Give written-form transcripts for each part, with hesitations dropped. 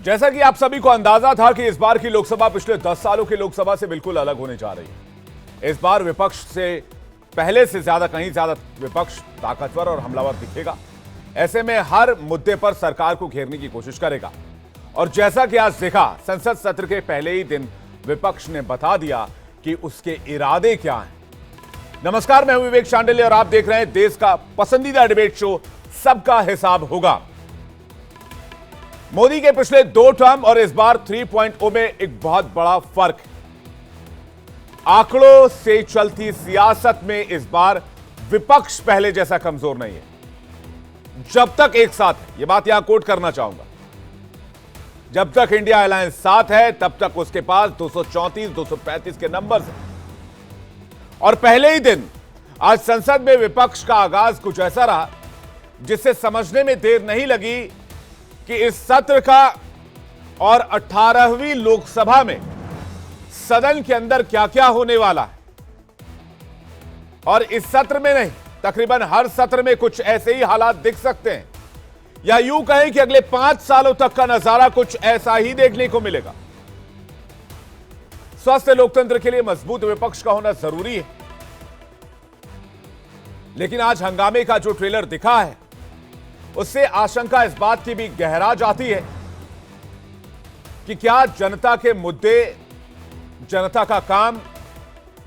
जैसा कि आप सभी को अंदाजा था कि इस बार की लोकसभा पिछले 10 सालों की लोकसभा से बिल्कुल अलग होने जा रही है। इस बार विपक्ष से पहले से ज्यादा कहीं ज्यादा विपक्ष ताकतवर और हमलावर दिखेगा। ऐसे में हर मुद्दे पर सरकार को घेरने की कोशिश करेगा। और जैसा कि आज देखा, संसद सत्र के पहले ही दिन विपक्ष ने बता दिया कि उसके इरादे क्या हैं। नमस्कार, मैं हूं विवेक शांडिल्य और आप देख रहे हैं देश का पसंदीदा डिबेट शो सबका हिसाब होगा। मोदी के पिछले 2 टर्म और इस बार 3.0 में एक बहुत बड़ा फर्क है। आंकड़ों से चलती सियासत में इस बार विपक्ष पहले जैसा कमजोर नहीं है। जब तक एक साथ है, यह बात यहां कोट करना चाहूंगा, जब तक इंडिया अलायंस साथ है तब तक उसके पास 234, 235 के नंबर्स हैं। और पहले ही दिन आज संसद में विपक्ष का आगाज कुछ ऐसा रहा जिससे समझने में देर नहीं लगी कि इस सत्र का और 18वीं लोकसभा में सदन के अंदर क्या क्या होने वाला है। और इस सत्र में नहीं, तकरीबन हर सत्र में कुछ ऐसे ही हालात दिख सकते हैं, या यूं कहें कि अगले 5 सालों तक का नजारा कुछ ऐसा ही देखने को मिलेगा। स्वस्थ लोकतंत्र के लिए मजबूत विपक्ष का होना जरूरी है, लेकिन आज हंगामे का जो ट्रेलर दिखा है उससे आशंका इस बात की भी गहरा जाती है कि क्या जनता के मुद्दे, जनता का काम,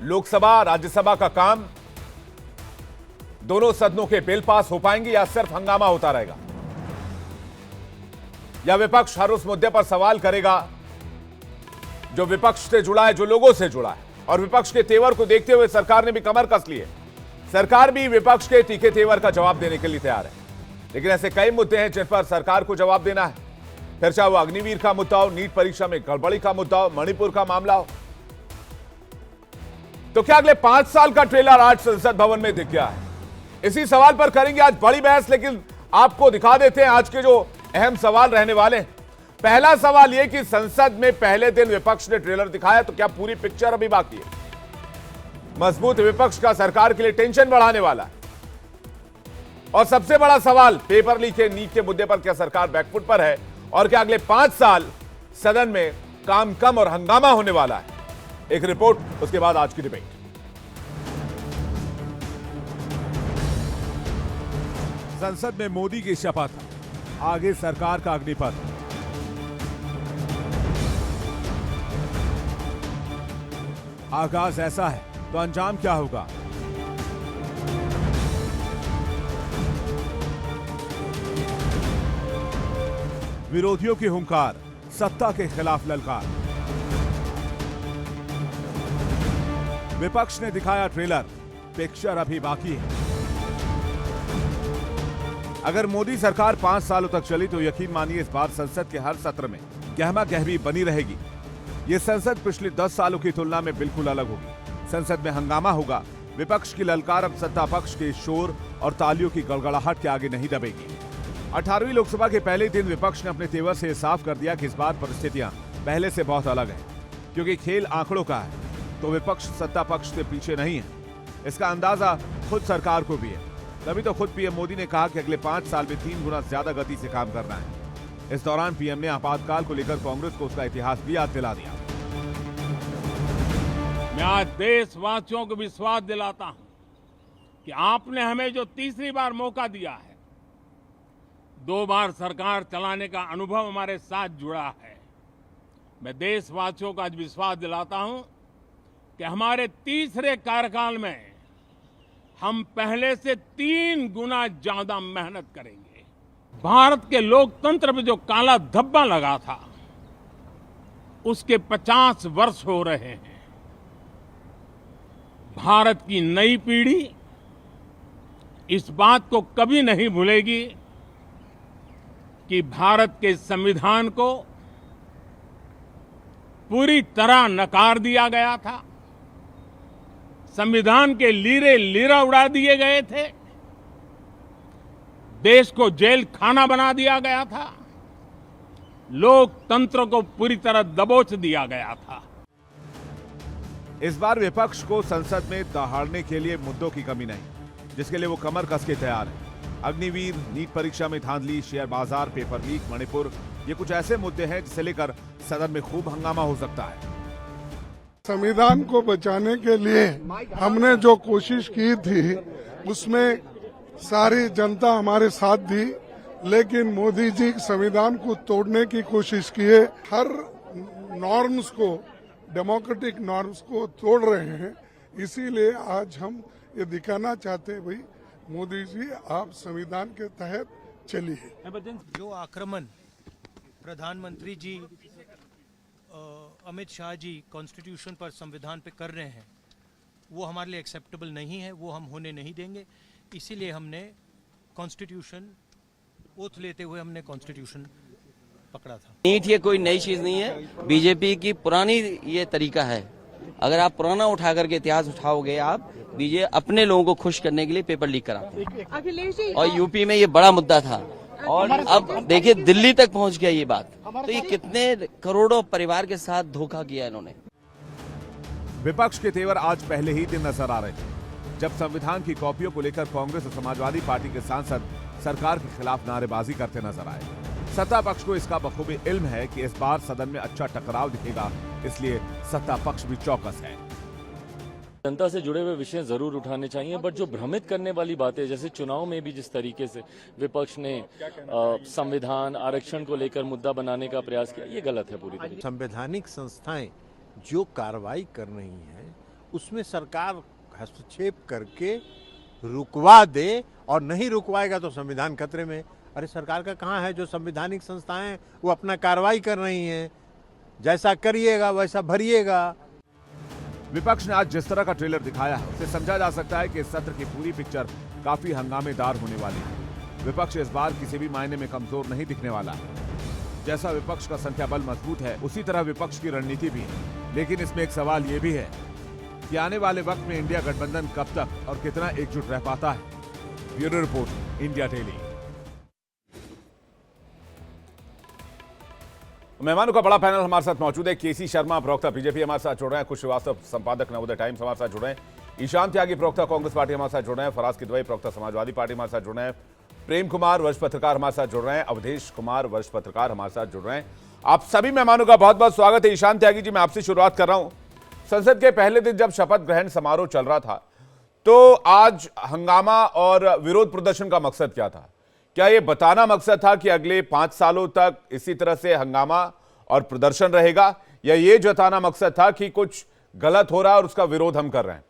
लोकसभा राज्यसभा का काम, दोनों सदनों के बिल पास हो पाएंगे या सिर्फ हंगामा होता रहेगा। या विपक्ष हर उस मुद्दे पर सवाल करेगा जो विपक्ष से जुड़ा है, जो लोगों से जुड़ा है। और विपक्ष के तेवर को देखते हुए सरकार ने भी कमर कस ली है। सरकार भी विपक्ष के तीखे तेवर का जवाब देने के लिए तैयार है। लेकिन ऐसे कई मुद्दे हैं जिन पर सरकार को जवाब देना है, फिर चाहे वो अग्निवीर का मुद्दा हो, नीट परीक्षा में गड़बड़ी का मुद्दा हो, मणिपुर का मामला हो। तो क्या अगले 5 साल का ट्रेलर आज संसद भवन में दिख गया है? इसी सवाल पर करेंगे आज बड़ी बहस, लेकिन आपको दिखा देते हैं आज के जो अहम सवाल रहने वाले हैं। पहला सवाल यह कि संसद में पहले दिन विपक्ष ने ट्रेलर दिखाया, तो क्या पूरी पिक्चर अभी बाकी है? मजबूत विपक्ष का सरकार के लिए टेंशन बढ़ाने वाला है। और सबसे बड़ा सवाल, पेपर लीक के नीट के मुद्दे पर क्या सरकार बैकफुट पर है? और क्या अगले 5 साल सदन में काम कम और हंगामा होने वाला है? एक रिपोर्ट, उसके बाद आज की डिबेट। संसद में मोदी की शपथ, आगे सरकार का अग्निपथ। आगाज ऐसा है तो अंजाम क्या होगा? विरोधियों की हुंकार, सत्ता के खिलाफ ललकार। विपक्ष ने दिखाया ट्रेलर, पिक्चर अभी बाकी है। अगर मोदी सरकार 5 सालों तक चली तो यकीन मानिए इस बार संसद के हर सत्र में गहमा गहमी बनी रहेगी। यह संसद पिछले 10 सालों की तुलना में बिल्कुल अलग होगी। संसद में हंगामा होगा, विपक्ष की ललकार अब सत्ता पक्ष के शोर और तालियों की गड़गड़ाहट के आगे नहीं दबेगी। 18वीं लोकसभा के पहले दिन विपक्ष ने अपने तेवर से साफ कर दिया कि इस बार परिस्थितियां पहले से बहुत अलग हैं। क्योंकि खेल आंकड़ों का है तो विपक्ष सत्ता पक्ष से पीछे नहीं है। इसका अंदाजा खुद सरकार को भी है। तभी तो खुद पीएम मोदी ने कहा कि अगले 5 साल में 3 गुना ज्यादा गति से काम करना है। इस दौरान पीएम ने आपातकाल को लेकर कांग्रेस को उसका इतिहास भी याद दिला दिया। मैं आज देशवासियों को विश्वास दिलाता हूं कि आपने हमें जो तीसरी बार मौका दिया है, 2 बार सरकार चलाने का अनुभव हमारे साथ जुड़ा है। मैं देशवासियों को आज विश्वास दिलाता हूं कि हमारे तीसरे कार्यकाल में हम पहले से 3 गुना ज्यादा मेहनत करेंगे। भारत के लोकतंत्र में जो काला धब्बा लगा था, उसके 50 वर्ष हो रहे हैं। भारत की नई पीढ़ी इस बात को कभी नहीं भूलेगी कि भारत के संविधान को पूरी तरह नकार दिया गया था। संविधान के लीरे लीरा उड़ा दिए गए थे। देश को जेल खाना बना दिया गया था। लोकतंत्र को पूरी तरह दबोच दिया गया था। इस बार विपक्ष को संसद में दहाड़ने के लिए मुद्दों की कमी नहीं, जिसके लिए वो कमर कस के तैयार है। अग्निवीर, नीट परीक्षा में धांधली, शेयर बाजार, पेपर लीक, मणिपुर, ये कुछ ऐसे मुद्दे हैं जिसे लेकर सदन में खूब हंगामा हो सकता है। संविधान को बचाने के लिए हमने जो कोशिश की थी उसमें सारी जनता हमारे साथ दी, लेकिन मोदी जी संविधान को तोड़ने की कोशिश किए। हर नॉर्म्स को, डेमोक्रेटिक नॉर्म्स को तोड़ रहे हैं। इसीलिए आज हम ये दिखाना चाहते हैं, भाई मोदी जी आप संविधान के तहत चलिए। जो आक्रमण प्रधानमंत्री जी अमित शाह जी कॉन्स्टिट्यूशन पर, संविधान पे कर रहे हैं, वो हमारे लिए एक्सेप्टेबल नहीं है, वो हम होने नहीं देंगे। इसीलिए हमने कॉन्स्टिट्यूशन ओथ लेते हुए हमने कॉन्स्टिट्यूशन पकड़ा था। नीट ये कोई नई चीज नहीं है, बीजेपी की पुरानी ये तरीका है। अगर आप पुराना उठा करके इतिहास उठाओगे, आप बीजेपी अपने लोगों को खुश करने के लिए पेपर लीक कराते हैं। अखिलेश जी, और यूपी में ये बड़ा मुद्दा था और अब देखिए दिल्ली तक पहुंच गया ये बात। तो ये कितने करोड़ों परिवार के साथ धोखा किया इन्होंने। विपक्ष के तेवर आज पहले ही दिन नजर आ रहे थे, जब संविधान की कॉपियों को लेकर कांग्रेस और समाजवादी पार्टी के सांसद सरकार के खिलाफ नारेबाजी करते नजर आए। सत्ता पक्ष को इसका बखूबी इल्म है कि इस बार सदन में अच्छा टकराव दिखेगा, इसलिए सत्ता पक्ष भी चौकस है। जनता से जुड़े हुए विषय जरूर उठाने चाहिए, बट जो भ्रमित करने वाली बातें, जैसे चुनाव में भी जिस तरीके से विपक्ष ने संविधान आरक्षण को लेकर मुद्दा बनाने का प्रयास किया, ये गलत है पूरी तरीके। संवैधानिक संस्थाएं जो कार्रवाई कर रही हैं उसमें सरकार हस्तक्षेप करके रुकवा दे, और नहीं रुकवाएगा तो संविधान खतरे में। अरे सरकार का कहाँ है? जो संवैधानिक संस्थाएं वो अपना कार्रवाई कर रही हैं, जैसा करिएगा वैसा भरिएगा। विपक्ष ने आज जिस तरह का ट्रेलर दिखाया है उससे समझा जा सकता है कि इस सत्र की पूरी पिक्चर काफी हंगामेदार होने वाली है। विपक्ष इस बार किसी भी मायने में कमजोर नहीं दिखने वाला है। जैसा विपक्ष का संख्याबल मजबूत है, उसी तरह विपक्ष की रणनीति भी है। लेकिन इसमें एक सवाल ये भी है कि आने वाले वक्त में इंडिया गठबंधन कब तक और कितना एकजुट रह पाता है। Bureau report, India daily. मेहमानों का बड़ा पैनल हमारे साथ मौजूद है। केसी शर्मा, प्रवक्ता बीजेपी, हमारे साथ जुड़ रहे हैं। कुश श्रीवास्तव, संपादक नवोदय टाइम्स, हमारे साथ जुड़ रहे हैं। ईशान त्यागी, प्रवक्ता कांग्रेस पार्टी, हमारे साथ जुड़ रहे हैं। फराज किदवई, प्रवक्ता समाजवादी पार्टी, हमारे साथ जुड़ रहे हैं। प्रेम कुमार, वरिष्ठ पत्रकार, हमारे साथ जुड़ रहे हैं। अवधेश कुमार, वरिष्ठ पत्रकार, हमारे साथ जुड़ रहे हैं। आप सभी मेहमानों का बहुत बहुत स्वागत है। ईशान त्यागी जी, मैं आपसे शुरुआत कर रहा हूं। संसद के पहले दिन जब शपथ ग्रहण समारोह चल रहा था, तो आज हंगामा और विरोध प्रदर्शन का मकसद क्या था? क्या यह बताना मकसद था कि अगले 5 सालों तक इसी तरह से हंगामा और प्रदर्शन रहेगा, या यह जताना मकसद था कि कुछ गलत हो रहा है और उसका विरोध हम कर रहे हैं?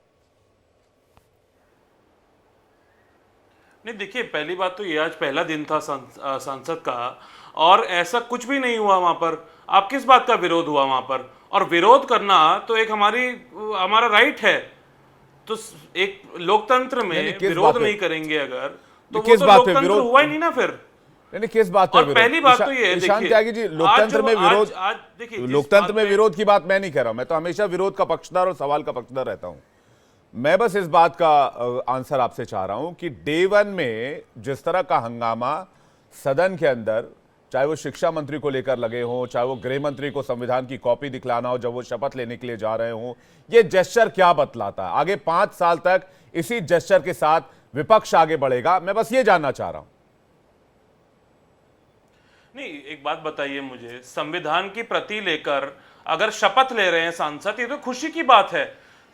नहीं, देखिए, पहली बात तो ये आज पहला दिन था संसद का, और ऐसा कुछ भी नहीं हुआ वहां पर। आप किस बात का विरोध हुआ वहां पर? और विरोध करना तो एक हमारा राइट है। तो एक लोकतंत्र में विरोध नहीं करेंगे अगर, तो वो तो लोकतंत्र हुआ ही नहीं ना फिर। नहीं, किस बात पर विरोध? पहली बात तो ये है, ईशान त्यागी जी, लोकतंत्र में विरोध, देखिए, लोकतंत्र में विरोध की बात मैं नहीं कह रहा हूं। मैं तो हमेशा विरोध का पक्षधर और सवाल का पक्षधर रहता हूं। मैं बस इस बात का आंसर आपसे चाह रहा हूं कि डे 1 में जिस तरह का हंगामा सदन के अंदर, चाहे वो शिक्षा मंत्री को लेकर लगे हों, चाहे वो गृह मंत्री को संविधान की कॉपी दिखलाना हो जब वो शपथ लेने के लिए जा रहे हों, ये जेस्चर क्या बतलाता है? आगे 5 साल तक इसी जेस्चर के साथ विपक्ष आगे बढ़ेगा? मैं बस ये जानना चाह रहा हूं। नहीं, एक बात बताइए मुझे, संविधान की प्रति लेकर अगर शपथ ले रहे हैं सांसद, ये तो खुशी की बात है।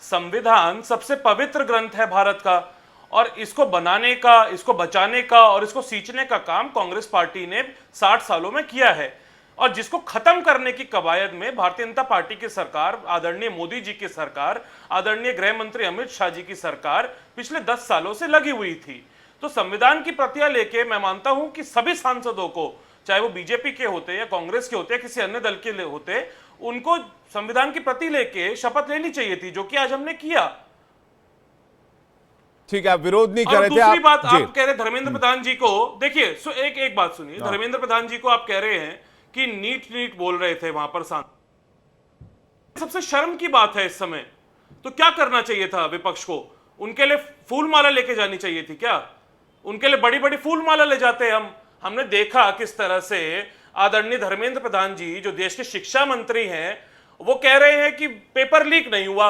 संविधान सबसे पवित्र ग्रंथ है भारत का, और इसको बनाने का, इसको बचाने का और इसको सींचने का काम कांग्रेस पार्टी ने 60 सालों में किया है, और जिसको खत्म करने की कवायद में भारतीय जनता पार्टी की सरकार, आदरणीय मोदी जी की सरकार, आदरणीय गृह मंत्री अमित शाह जी की सरकार पिछले 10 सालों से लगी हुई थी। तो संविधान की प्रतियां लेके मैं मानता हूं कि सभी सांसदों को, चाहे वो बीजेपी के होते या कांग्रेस के होते या किसी अन्य दल के होते, उनको संविधान की प्रति लेके शपथ लेनी चाहिए थी, जो कि आज हमने किया। ठीक है, आप विरोध नहीं कर रहे थे। दूसरी बात, आप कह रहे धर्मेंद्र प्रधान जी को, देखिए एक बात सुनिए, धर्मेंद्र प्रधान जी को आप कह रहे हैं कि नीट बोल रहे थे वहां पर सबसे शर्म की बात है इस समय। तो क्या करना चाहिए था विपक्ष को? उनके लिए फूल माला लेके जानी चाहिए थी क्या? उनके लिए बड़ी बड़ी फूल माला ले जाते हम। हमने देखा किस तरह से आदरणीय धर्मेंद्र प्रधान जी, जो देश के शिक्षा मंत्री हैं, वो कह रहे हैं कि पेपर लीक नहीं हुआ,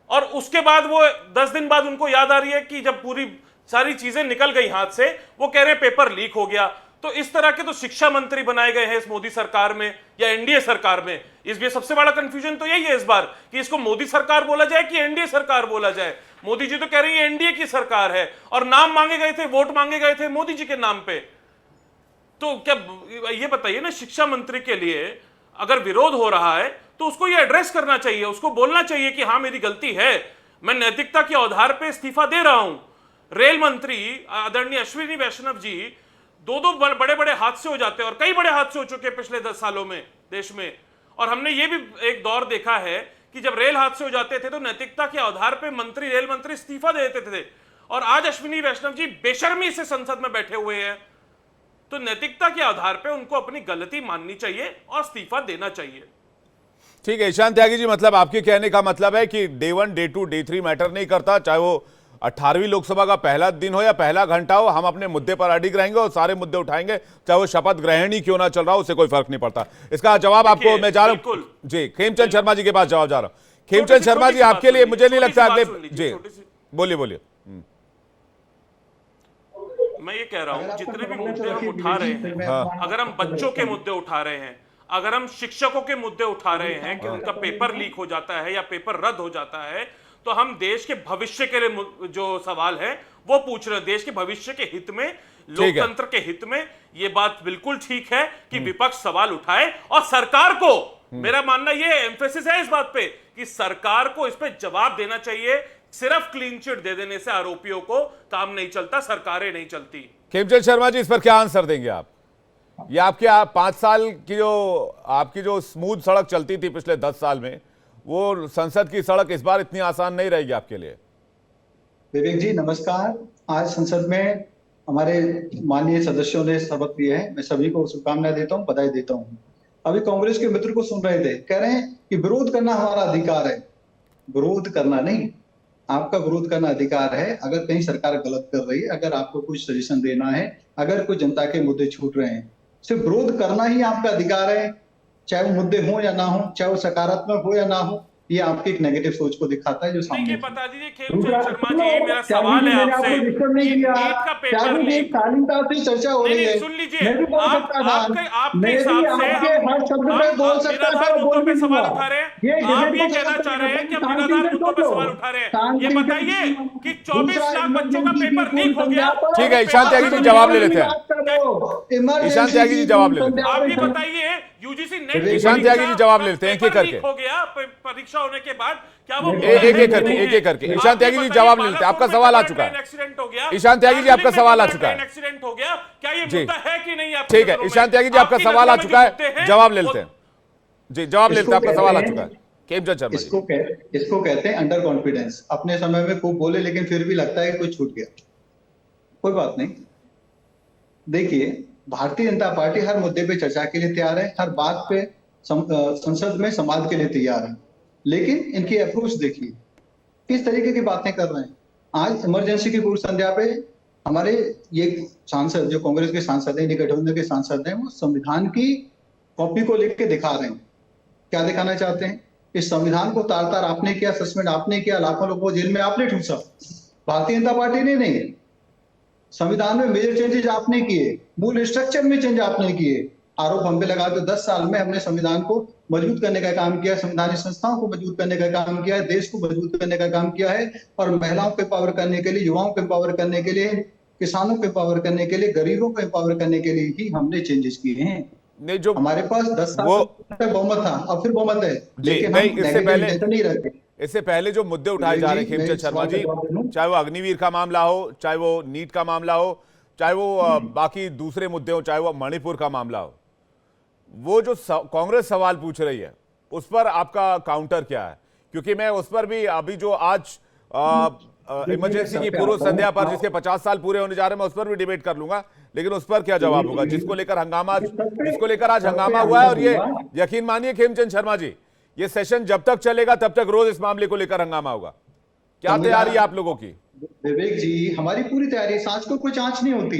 और उसके बाद वो 10 दिन बाद उनको याद आ रही है कि जब पूरी सारी चीजें निकल गई हाथ से, वो कह रहे हैं पेपर लीक हो गया। तो इस तरह के तो शिक्षा मंत्री बनाए गए हैं इस मोदी सरकार में या एनडीए सरकार में। इसलिए सबसे बड़ा कंफ्यूजन तो यही है इस बार कि इसको मोदी सरकार बोला जाए कि एनडीए सरकार बोला जाए। मोदी जी तो कह रही है एनडीए की सरकार है और नाम मांगे गए थे, वोट मांगे गए थे मोदी जी के नाम पे। तो क्या ये बताइए ना, शिक्षा मंत्री के लिए अगर विरोध हो रहा है तो उसको ये एड्रेस करना चाहिए, उसको बोलना चाहिए कि हाँ मेरी गलती है, मैं नैतिकता के आधार पे इस्तीफा दे रहा हूं। रेल मंत्री आदरणीय अश्विनी वैष्णव जी, दो बड़े बड़े हादसे हो जाते हैं और कई बड़े हादसे हो चुके हैं पिछले 10 सालों में देश में। और हमने ये भी एक दौर देखा है कि जब रेल हादसे हो जाते थे तो नैतिकता के आधार पे रेल मंत्री इस्तीफा दे देते थे। और आज अश्विनी वैष्णव जी बेशर्मी से संसद में बैठे हुए हैं। तो नैतिकता के आधार पे उनको अपनी गलती माननी चाहिए और इस्तीफा देना चाहिए। ठीक है ईशान त्यागी जी, मतलब आपके कहने का मतलब है कि डे 1, डे 2, डे 3 मैटर नहीं करता, चाहे वो 18वीं लोकसभा का पहला दिन हो या पहला घंटा हो, हम अपने मुद्दे पर अडिग रहेंगे और सारे मुद्दे उठाएंगे, चाहे वो शपथ ग्रहण ही क्यों ना चल रहा हो, उससे कोई फर्क नहीं पड़ता। इसका जवाब आपको मैं जा रहा हूं जी, खेमचंद शर्मा जी के पास जवाब जा रहा हूं। खेमचंद शर्मा जी, आपके लिए मुझे नहीं लगता अगले जी बोलिए बोलिए। मैं ये कह रहा हूं जितने भी मुद्दे हम उठा रहे हैं, अगर हम बच्चों के मुद्दे उठा रहे हैं, अगर हम शिक्षकों के मुद्दे उठा रहे हैं कि उनका पेपर लीक हो जाता है या पेपर रद्द हो जाता है, तो हम देश के भविष्य के लिए जो सवाल है वो पूछ रहे हैं। देश के भविष्य के हित में, लोकतंत्र के हित में ये बात बिल्कुल ठीक है कि विपक्ष सवाल उठाए और सरकार को, मेरा मानना ये एम्फेसिस है इस बात पे कि सरकार को इस पे जवाब देना चाहिए। सिर्फ क्लीन चिट दे देने से आरोपियों को काम नहीं चलता, सरकारें नहीं चलती। खेमचंद शर्मा जी, इस पर क्या आंसर देंगे आप? ये आपके 5 साल की आपकी जो स्मूथ सड़क चलती थी पिछले 10 साल में, वो संसद की सड़क इस बार इतनी आसान नहीं रहेगी आपके लिए। विवेक जी नमस्कार। आज संसद में हमारे माननीय सदस्यों ने शपथ ली है, मैं सभी को शुभकामनाएं देता हूं, बधाई देता हूं। अभी कांग्रेस के मित्र को सुन रहे थे, कह रहे हैं कि विरोध करना हमारा अधिकार है। विरोध करना नहीं, आपका विरोध करना अधिकार है। अगर कहीं सरकार गलत कर रही है, अगर आपको कुछ सजेशन देना है, अगर कोई जनता के मुद्दे छूट रहे हैं, सिर्फ विरोध करना ही आपका अधिकार है, चाहे वो मुद्दे हो या ना हो, चाहे वो सकारात्मक हो या ना हो। ये आपकी एक नेगेटिव सोच को दिखाता है जो सामने। ये बता दीजिए खेमचंद शर्मा जी, मेरा सवाल है आपसे, नीट का पेपर लीक, शालीनता से चर्चा हो रही है, सुन लीजिए, आपके हिसाब से लगातार मुद्दों पे सवाल उठा रहे हैं, आप ये कहना चाह रहे हैं कि हम लगातार मुद्दों पे सवाल उठा रहे हैं। ये बताइए कि 24 लाख बच्चों का पेपर लीक हो गया। ठीक है ईशान त्यागी जी, जवाब ले लेते हैं। ईशान त्यागी जी जवाब ले लेते हैं। आप ये बताइए यूजीसी नेट, ईशान त्यागी जी जवाब ले लेते हैं, एक एक करके हो गया परीक्षा होने के बाद, क्या वो एक एक करके ईशान त्यागी जी जवाब ले लेते हैं। आपका सवाल आ चुका है एक्सीडेंट हो गया, ईशान त्यागी जी, आपका सवाल आ चुका है। एक्सीडेंट हो गया, क्या ये मुद्दा है कि नहीं? ठीक है ईशान त्यागी जी, आपका सवाल आ चुका है, जवाब ले लेते हैं जी, जवाब ले लेते हैं। आपका सवाल आ चुका है खेमचंद शर्मा जी। इसको कहते हैं अंडर कॉन्फिडेंस। अपने समय में खूब बोले लेकिन फिर भी लगता है कि कुछ छूट गया। कोई बात नहीं, देखिए भारतीय जनता पार्टी हर मुद्दे पे चर्चा के लिए तैयार है, हर बात पे संसद में संवाद के लिए तैयार है। लेकिन इनकी अप्रोच देखिए, किस तरीके की बातें कर रहे हैं। आज इमरजेंसी की पूर्व संध्या पे हमारे ये सांसद, जो कांग्रेस के सांसद हैं, गठबंधन के सांसद हैं, वो संविधान की कॉपी को लेकर दिखा रहे हैं। क्या दिखाना चाहते हैं? इस संविधान को तार तार आपने किया, सस्पेंड आपने किया, लाखों लोगों को जेल में आपने ठूसा। भारतीय जनता पार्टी ने नहीं, संविधान में मेजर चेंजेस आपने किए, मूल स्ट्रक्चर में चेंज आपने किए। आरोप हम पे लगा के 10 साल में हमने संविधान को मजबूत करने का काम किया, संवैधानिक संस्थाओं को मजबूत करने का काम किया है, देश को मजबूत करने का काम किया है, और महिलाओं को एम्पावर करने के लिए, युवाओं को एम्पावर करने के लिए, किसानों को एम्पावर करने के लिए, गरीबों को एम्पावर करने के लिए ही हमने चेंजेस किए हैं। नहीं, जो हमारे पास 10 साल बहुमत था, अब फिर बहुमत है, लेकिन नहीं, इससे नहीं पहले जो मुद्दे उठाए जा रहे हैं खेमचंद शर्मा जी, चाहे वो अग्निवीर का मामला हो, चाहे वो नीट का मामला हो, चाहे वो बाकी दूसरे मुद्दे हो, चाहे वो मणिपुर का मामला हो, वो जो कांग्रेस सवाल पूछ रही है उस पर आपका काउंटर क्या है? क्योंकि मैं उस पर भी अभी जो आज इमरजेंसी की पूर्व संध्या पर जिसके 50 साल पूरे होने जा रहे हैं, मैं उस पर भी डिबेट कर लूंगा, लेकिन उस पर क्या जवाब होगा जिसको लेकर आज हंगामा हुआ है। और ये यकीन मानिए खेमचंद शर्मा जी, ये सेशन जब तक चलेगा तब तक रोज इस मामले को लेकर हंगामा होगा। क्या तैयारी है आप लोगों की? विवेक जी, हमारी पूरी तैयारी है। सांच को कोई जांच नहीं होती।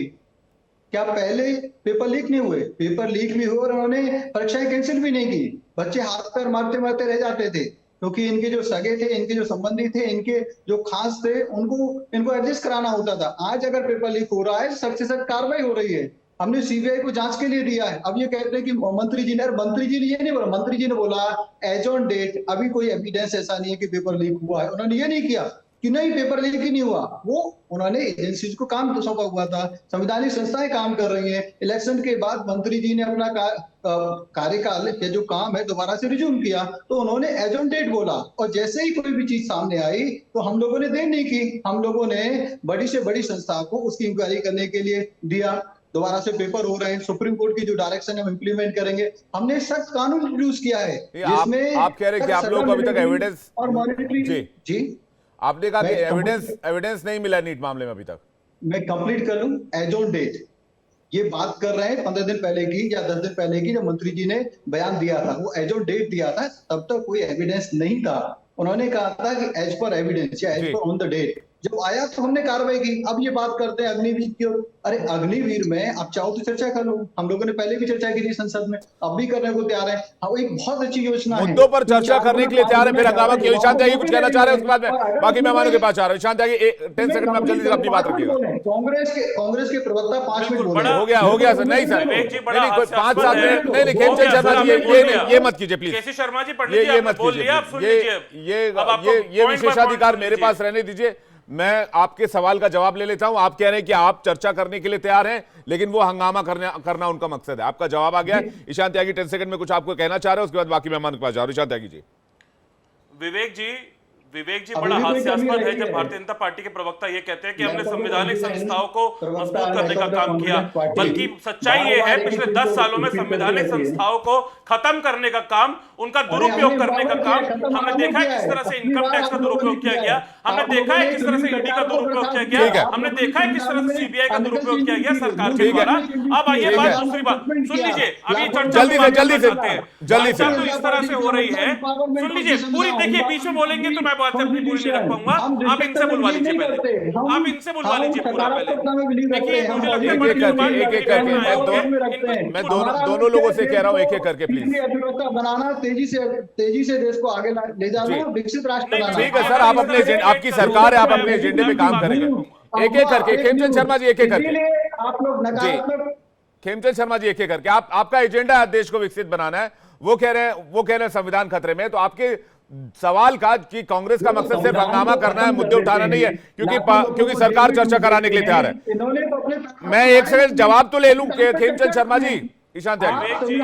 क्या पहले पेपर लीक नहीं हुए? पेपर लीक भी हुए और उन्होंने परीक्षाएं कैंसिल भी नहीं की। बच्चे हाथ पैर मारते मारते रह जाते थे, क्योंकि इनके जो सगे थे, इनके जो संबंधी थे, इनके जो खास थे, इनको एडजस्ट कराना होता था। आज अगर पेपर लीक हो रहा है, सख्त से सख्त कार्रवाई हो रही है। हमने सीबीआई को जांच के लिए दिया है। अब ये कहते हैं कि मंत्री जी ने ये नहीं बोला, मंत्री जी ने बोला एज ऑन डेट अभी कोई एविडेंस ऐसा नहीं है कि पेपर लीक हुआ है। उन्होंने ये नहीं किया कि नहीं पेपर लीक ही नहीं हुआ, वो उन्होंने एजेंसीज को काम सौंपा हुआ था, संवैधानिक संस्थाएं काम कर रही हैं। इलेक्शन के बाद मंत्री जी ने अपना कार्यकाल या जो काम है दोबारा से रिज्यूम किया, तो उन्होंने एज ऑन डेट बोला, और जैसे ही कोई भी चीज सामने आई तो हम लोगों ने देर नहीं की, हम लोगों ने बड़ी से बड़ी संस्था को उसकी इंक्वायरी करने के लिए दिया। दोबारा से पेपर हो रहे हैं, सुप्रीम कोर्ट की जो डायरेक्शन है हम इंप्लीमेंट करेंगे। हमने सख्त कानून इंट्रोड्यूस किया है जिसमें आप कह रहे हैं कि आप लोगों को अभी तक एविडेंस और मॉनिटरिंग। जी आपने कहा कि एविडेंस नहीं मिला नीट मामले में अभी तक। मैं कंप्लीट कर लूं, एज ऑन डेट ये बात कर रहे हैं 15 दिन पहले की या 10 दिन पहले की, जब मंत्री जी ने बयान दिया था वो एज ऑन डेट दिया था, तब तक कोई एविडेंस नहीं था। उन्होंने कहा था कि एज पर एविडेंस या as per on the date, जब आया तो हमने कार्रवाई की। अब ये बात करते हैं अग्निवीर की, अरे अग्निवीर में आप चाहो तो चर्चा कर लो, हम लोगों ने पहले भी चर्चा की थी संसद में, अब भी करने को तैयार है। हाँ, एक बहुत अच्छी योजना है, मुद्दों पर चर्चा करने के लिए तैयार है। फिर हंगामा क्यों? ईशान त्यागी कुछ कहना चाह रहे हैं, उसके बाद में बाकी मेहमानों के पास जा रहा हूं। ईशान त्यागी 10 सेकंड में आप जल्दी से अपनी बात रखिएगा। कांग्रेस के प्रवक्ता 5 मिनट बोले। हो गया सर। नहीं सर, नहीं 5-7 मिनट नहीं, खेमचंद शर्मा जी ये मत कीजिए प्लीज। केसी शर्मा जी पढ़ ये लीजिए, मत बोल लिया, आप सुन लीजिए। ये विशेषाधिकार मेरे पास रहने दीजिए। मैं आपके सवाल का जवाब ले लेता हूं। आप कह रहे हैं कि आप चर्चा करने के लिए तैयार हैं, लेकिन वो हंगामा करना उनका मकसद है। आपका जवाब आ गया है। ईशान त्यागी 10 सेकंड में कुछ आपको कहना चाह रहे हैं, उसके बाद बाकी मेहमान के पास जा रहे हैं। ईशान त्यागी जी। विवेक जी बड़ा हास्यास्पद है जब भारतीय जनता पार्टी के प्रवक्ता ये कहते हैं कि हमने संवैधानिक संस्थाओं को मजबूत करने का काम किया, बल्कि सच्चाई ये है पिछले 10 सालों में संवैधानिक संस्थाओं को खत्म करने का काम, उनका दुरुपयोग करने का काम हमने देखा है। किस तरह से इनकम टैक्स का दुरुपयोग किया गया, हमने देखा है किस तरह से ईडी का दुरुपयोग किया गया, हमने देखा है किस तरह से सीबीआई का दुरुपयोग किया गया सरकार के द्वारा। अब आइए बात दूसरी बात सुन लीजिए, अभी चर्चा जल्दी से तो इस तरह से हो रही है, सुन लीजिए पूरी। देखिए बीच में बोलेंगे तो मैं बात अपनी पूरी नहीं रख पाऊंगा, आप इनसे बुलवा लीजिए पहले, आप इनसे बुलवा लीजिए पूरा पहले। देखिए मुझे लगता है एक करके मैं दोनों लोगों से कह रहा हूं, एक करके प्लीज। अर्थव्यवस्था बनाना, तेजी से देश को आगे ले जाना, विकसित राष्ट्र बनाना। ठीक है सर, आप अपने आपकी सरकार है, आप अपने एजेंडे पे काम करेंगे। एक करके खेमचंद शर्मा जी, एक करके आप लोग नकारात्मक। खेमचंद शर्मा जी, एक करके आपका एजेंडा है देश को विकसित बनाना है, वो कह रहे हैं संविधान खतरे में। तो आपके सवाल का कि कांग्रेस का मकसद सिर्फ हंगामा करना है, मुद्दे उठाना नहीं है, क्योंकि सरकार चर्चा कराने के लिए तैयार है। मैं एक सेकंड जवाब तो ले लूं खेमचंद शर्मा जी। ईशान त्यागी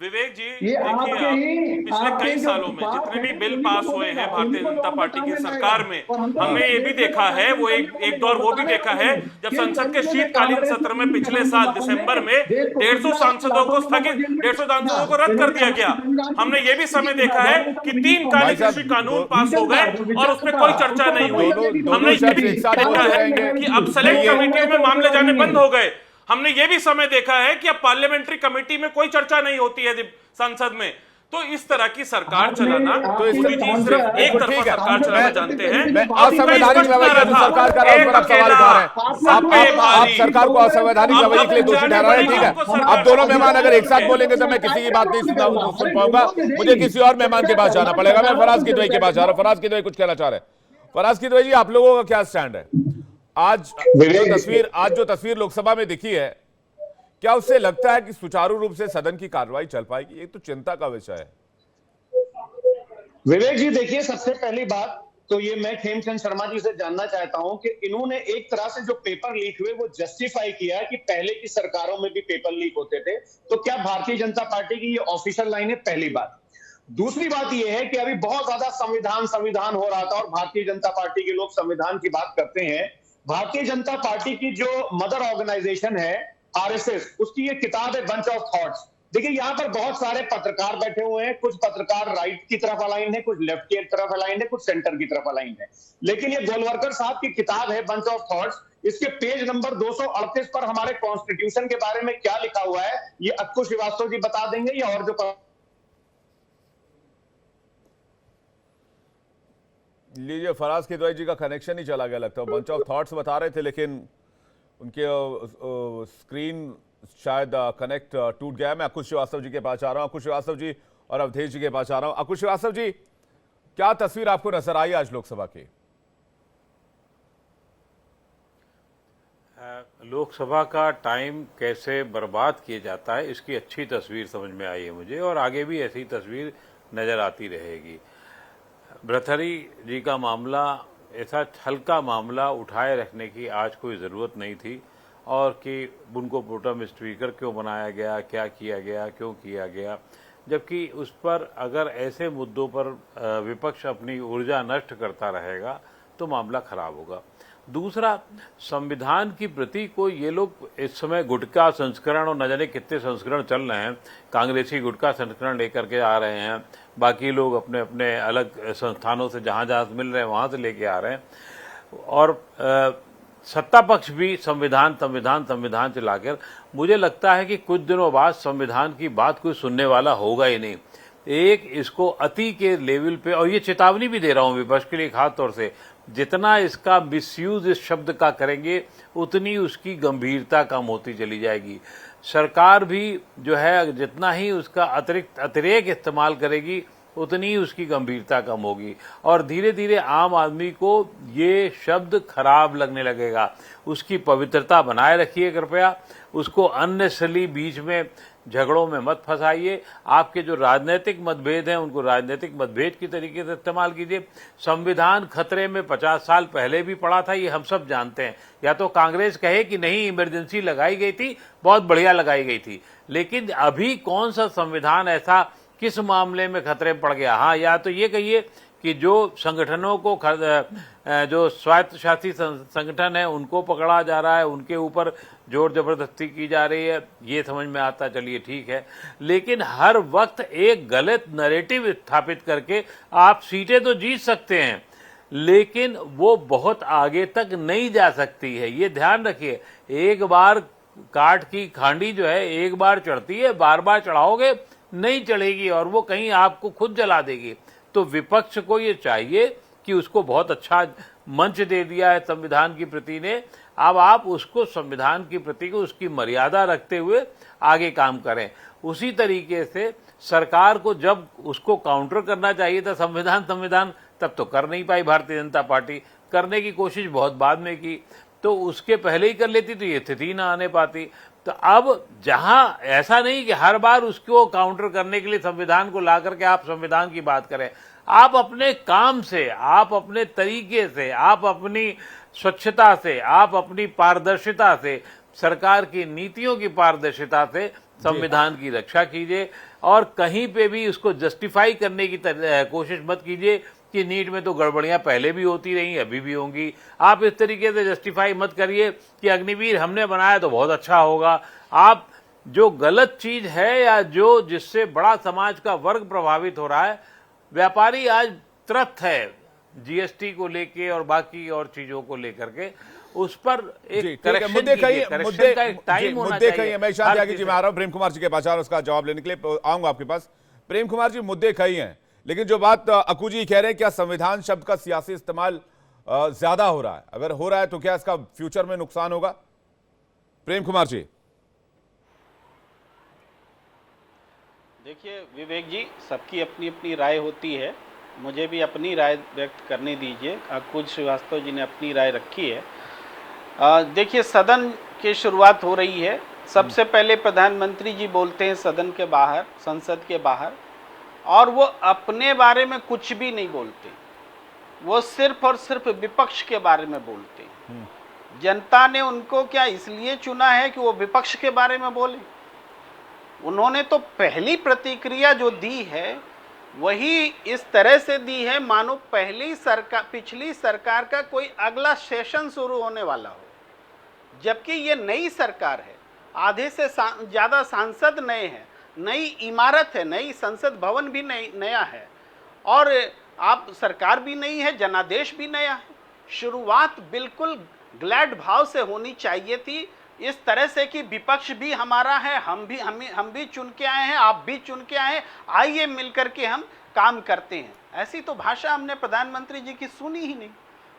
विवेक जी देखिए, पिछले कई सालों में जितने भी बिल पास हुए हैं भारतीय जनता पार्टी की सरकार में, हमने ये भी देखा है, वो एक दौर वो भी देखा है जब संसद के शीतकालीन सत्र में पिछले साल दिसंबर में 150 सांसदों को स्थगित, 150 सांसदों को रद्द कर दिया गया। हमने ये भी समय देखा है कि 3 काले कृषि कानून पास हो गए और उस पर कोई चर्चा नहीं हुई। हमने ये भी देखा है कि अब सेलेक्ट कमेटियों में मामले जाने बंद हो गए। हमने ये भी समय देखा है कि अब पार्लियामेंट्री कमेटी में कोई चर्चा नहीं होती है संसद में। तो इस तरह की सरकार चलाना, तो पूरी चीज सिर्फ एक तरफा सरकार चलाना जानते हैं। असंवैधानिक रवैया की सरकार का सवाल उठा रहे हैं। आप सरकार को असंवैधानिक रवैये के लिए दोषी ठहरा रहे हैं। ठीक है, अब दोनों मेहमान अगर एक साथ बोलेंगे तो मैं किसी की बात नहीं सुन पाऊंगा, मुझे किसी और मेहमान के पास जाना पड़ेगा। मैं फराज किदवई के पास जा रहा हूं। फराज किदवई कुछ कहना चाह रहे हैं। फराज किदवई जी, आप लोगों का क्या स्टैंड है? आज जो तस्वीर लोकसभा में दिखी है, क्या उससे लगता है कि सुचारू रूप से सदन की कार्रवाई चल पाएगी? ये तो चिंता का विषय है। विवेक जी देखिए, सबसे पहली बात तो ये मैं खेमचंद शर्मा जी से जानना चाहता हूं कि इन्होंने एक तरह से जो पेपर लीक हुए वो जस्टिफाई किया है कि पहले की सरकारों में भी पेपर लीक होते थे। तो क्या भारतीय जनता पार्टी की ये ऑफिशियल लाइन है? पहली बात। दूसरी बात ये है कि अभी बहुत ज्यादा संविधान हो रहा था और भारतीय जनता पार्टी के लोग संविधान की बात करते हैं। भारतीय जनता पार्टी की जो मदर ऑर्गेनाइजेशन है आरएसएस, उसकी ये किताब है बंच ऑफ थॉट्स। देखिए यहाँ पर बहुत सारे पत्रकार बैठे हुए हैं, कुछ पत्रकार राइट की तरफ अलाइन है, कुछ लेफ्ट की तरफ अलाइन है, कुछ सेंटर की तरफ अलाइन है। लेकिन ये गोलवरकर साहब की किताब है बंच ऑफ थॉट्स, इसके पेज नंबर 238 पर हमारे कॉन्स्टिट्यूशन के बारे में क्या लिखा हुआ है ये अक्कू श्रीवास्तव जी बता देंगे या और जो लीजिए। फराज किदवई जी का कनेक्शन ही चला गया लगता है। बंच ऑफ थॉट्स बता रहे थे लेकिन उनके स्क्रीन शायद कनेक्ट टूट गया। मैं अकुश श्रीवास्तव जी के पास आ रहा हूं। अकुश श्रीवास्तव जी और अवधेश जी के पास आ रहा हूं। अकुश श्रीवास्तव जी, क्या तस्वीर आपको नजर आई आज लोकसभा की? लोकसभा का टाइम कैसे बर्बाद किया जाता है इसकी अच्छी तस्वीर समझ में आई है मुझे, और आगे भी ऐसी तस्वीर नज़र आती रहेगी। भर्तृहरि जी का मामला ऐसा हल्का मामला उठाए रखने की आज कोई ज़रूरत नहीं थी, और कि उनको प्रोटेम स्पीकर क्यों बनाया गया, क्या किया गया, क्यों किया गया, जबकि उस पर अगर ऐसे मुद्दों पर विपक्ष अपनी ऊर्जा नष्ट करता रहेगा तो मामला खराब होगा। दूसरा, संविधान की प्रति को ये लोग इस समय गुटखा संस्करण और न जाने कितने संस्करण चल रहे हैं, कांग्रेसी गुटखा संस्करण लेकर के आ रहे हैं, बाकी लोग अपने अपने अलग संस्थानों से जहाँ जहाँ मिल रहे हैं वहाँ से लेके आ रहे हैं, और सत्ता पक्ष भी संविधान संविधान संविधान चलाकर, मुझे लगता है कि कुछ दिनों बाद संविधान की बात कोई सुनने वाला होगा ही नहीं। एक इसको अति के लेवल पे, और ये चेतावनी भी दे रहा हूँ विपक्ष के लिए खास तौर से, जितना इसका मिसयूज इस शब्द का करेंगे उतनी उसकी गंभीरता कम होती चली जाएगी। सरकार भी जो है जितना ही उसका अतिरेक इस्तेमाल करेगी उतनी ही उसकी गंभीरता कम होगी, और धीरे धीरे आम आदमी को ये शब्द खराब लगने लगेगा। उसकी पवित्रता बनाए रखिए कृपया, उसको अननेसेसरली बीच में झगड़ों में मत फंसाइए। आपके जो राजनीतिक मतभेद हैं उनको राजनीतिक मतभेद की तरीके से इस्तेमाल कीजिए। संविधान खतरे में 50 साल पहले भी पड़ा था, ये हम सब जानते हैं। या तो कांग्रेस कहे कि नहीं इमरजेंसी लगाई गई थी, बहुत बढ़िया लगाई गई थी, लेकिन अभी कौन सा संविधान ऐसा किस मामले में खतरे में पड़ गया? हाँ, या तो ये कहिए कि जो संगठनों को जो स्वायत्त शासी संगठन है उनको पकड़ा जा रहा है, उनके ऊपर जोर जबरदस्ती की जा रही है, ये समझ में आता, चलिए ठीक है। लेकिन हर वक्त एक गलत नैरेटिव स्थापित करके आप सीटें तो जीत सकते हैं, लेकिन वो बहुत आगे तक नहीं जा सकती है, ये ध्यान रखिए। एक बार काठ की खांडी जो है एक बार चढ़ती है, बार बार चढ़ाओगे नहीं चढ़ेगी, और वो कहीं आपको खुद जला देगी। तो विपक्ष को ये चाहिए कि उसको बहुत अच्छा मंच दे दिया है संविधान की प्रति ने, अब आप उसको संविधान की प्रति को उसकी मर्यादा रखते हुए आगे काम करें। उसी तरीके से सरकार को जब उसको काउंटर करना चाहिए था संविधान, तब तो कर नहीं पाई भारतीय जनता पार्टी, करने की कोशिश बहुत बाद में की, तो उसके पहले ही कर लेती तो ये स्थिति ना आने पाती। तो अब जहां ऐसा नहीं कि हर बार उसको काउंटर करने के लिए संविधान को ला करके आप संविधान की बात करें, आप अपने काम से, आप अपने तरीके से, आप अपनी स्वच्छता से, आप अपनी पारदर्शिता से, सरकार की नीतियों की पारदर्शिता से संविधान की रक्षा कीजिए, और कहीं पे भी उसको जस्टिफाई करने की कोशिश मत कीजिए कि नीट में तो गड़बड़ियां पहले भी होती रही, अभी भी होंगी। आप इस तरीके से जस्टिफाई मत करिए कि अग्निवीर हमने बनाया तो बहुत अच्छा होगा। आप जो गलत चीज है या जो जिससे बड़ा समाज का वर्ग प्रभावित हो रहा है, व्यापारी आज त्रस्त है जीएसटी को लेके और बाकी और चीजों को लेकर के, उस पर एक मुद्दे कही मैं शांत त्यागी जी में आ रहा हूं, प्रेम कुमार जी के पास आ रहा हूं, उसका जवाब लेने के लिए आऊंगा आपके पास। प्रेम कुमार जी, मुद्दे कही हैं, लेकिन जो बात अकू जी कह रहे हैं, क्या संविधान शब्द का सियासी इस्तेमाल ज्यादा हो रहा है? अगर हो रहा है तो क्या इसका फ्यूचर में नुकसान होगा? प्रेम कुमार जी। देखिए विवेक जी, सबकी अपनी अपनी राय होती है, मुझे भी अपनी राय व्यक्त करने दीजिए। अक्कू श्रीवास्तव जी ने अपनी राय रखी है। देखिए, सदन की शुरुआत हो रही है, सबसे पहले प्रधानमंत्री जी बोलते हैं सदन के बाहर, संसद के बाहर, और वो अपने बारे में कुछ भी नहीं बोलते, वो सिर्फ और सिर्फ विपक्ष के बारे में बोलते हैं। जनता ने उनको क्या इसलिए चुना है कि वो विपक्ष के बारे में बोले? उन्होंने तो पहली प्रतिक्रिया जो दी है वही इस तरह से दी है मानो पिछली सरकार का कोई अगला सेशन शुरू होने वाला हो, जबकि ये नई सरकार है, आधे से ज़्यादा सांसद नए हैं, नई इमारत है, नई संसद भवन भी नया है, और आप सरकार भी नई है, जनादेश भी नया है। शुरुआत बिल्कुल ग्लैड भाव से होनी चाहिए थी, इस तरह से कि विपक्ष भी हमारा है, हम भी चुन के आए हैं, आप भी चुन के आए हैं, आइए मिलकर के हम काम करते हैं। ऐसी तो भाषा हमने प्रधानमंत्री जी की सुनी ही नहीं।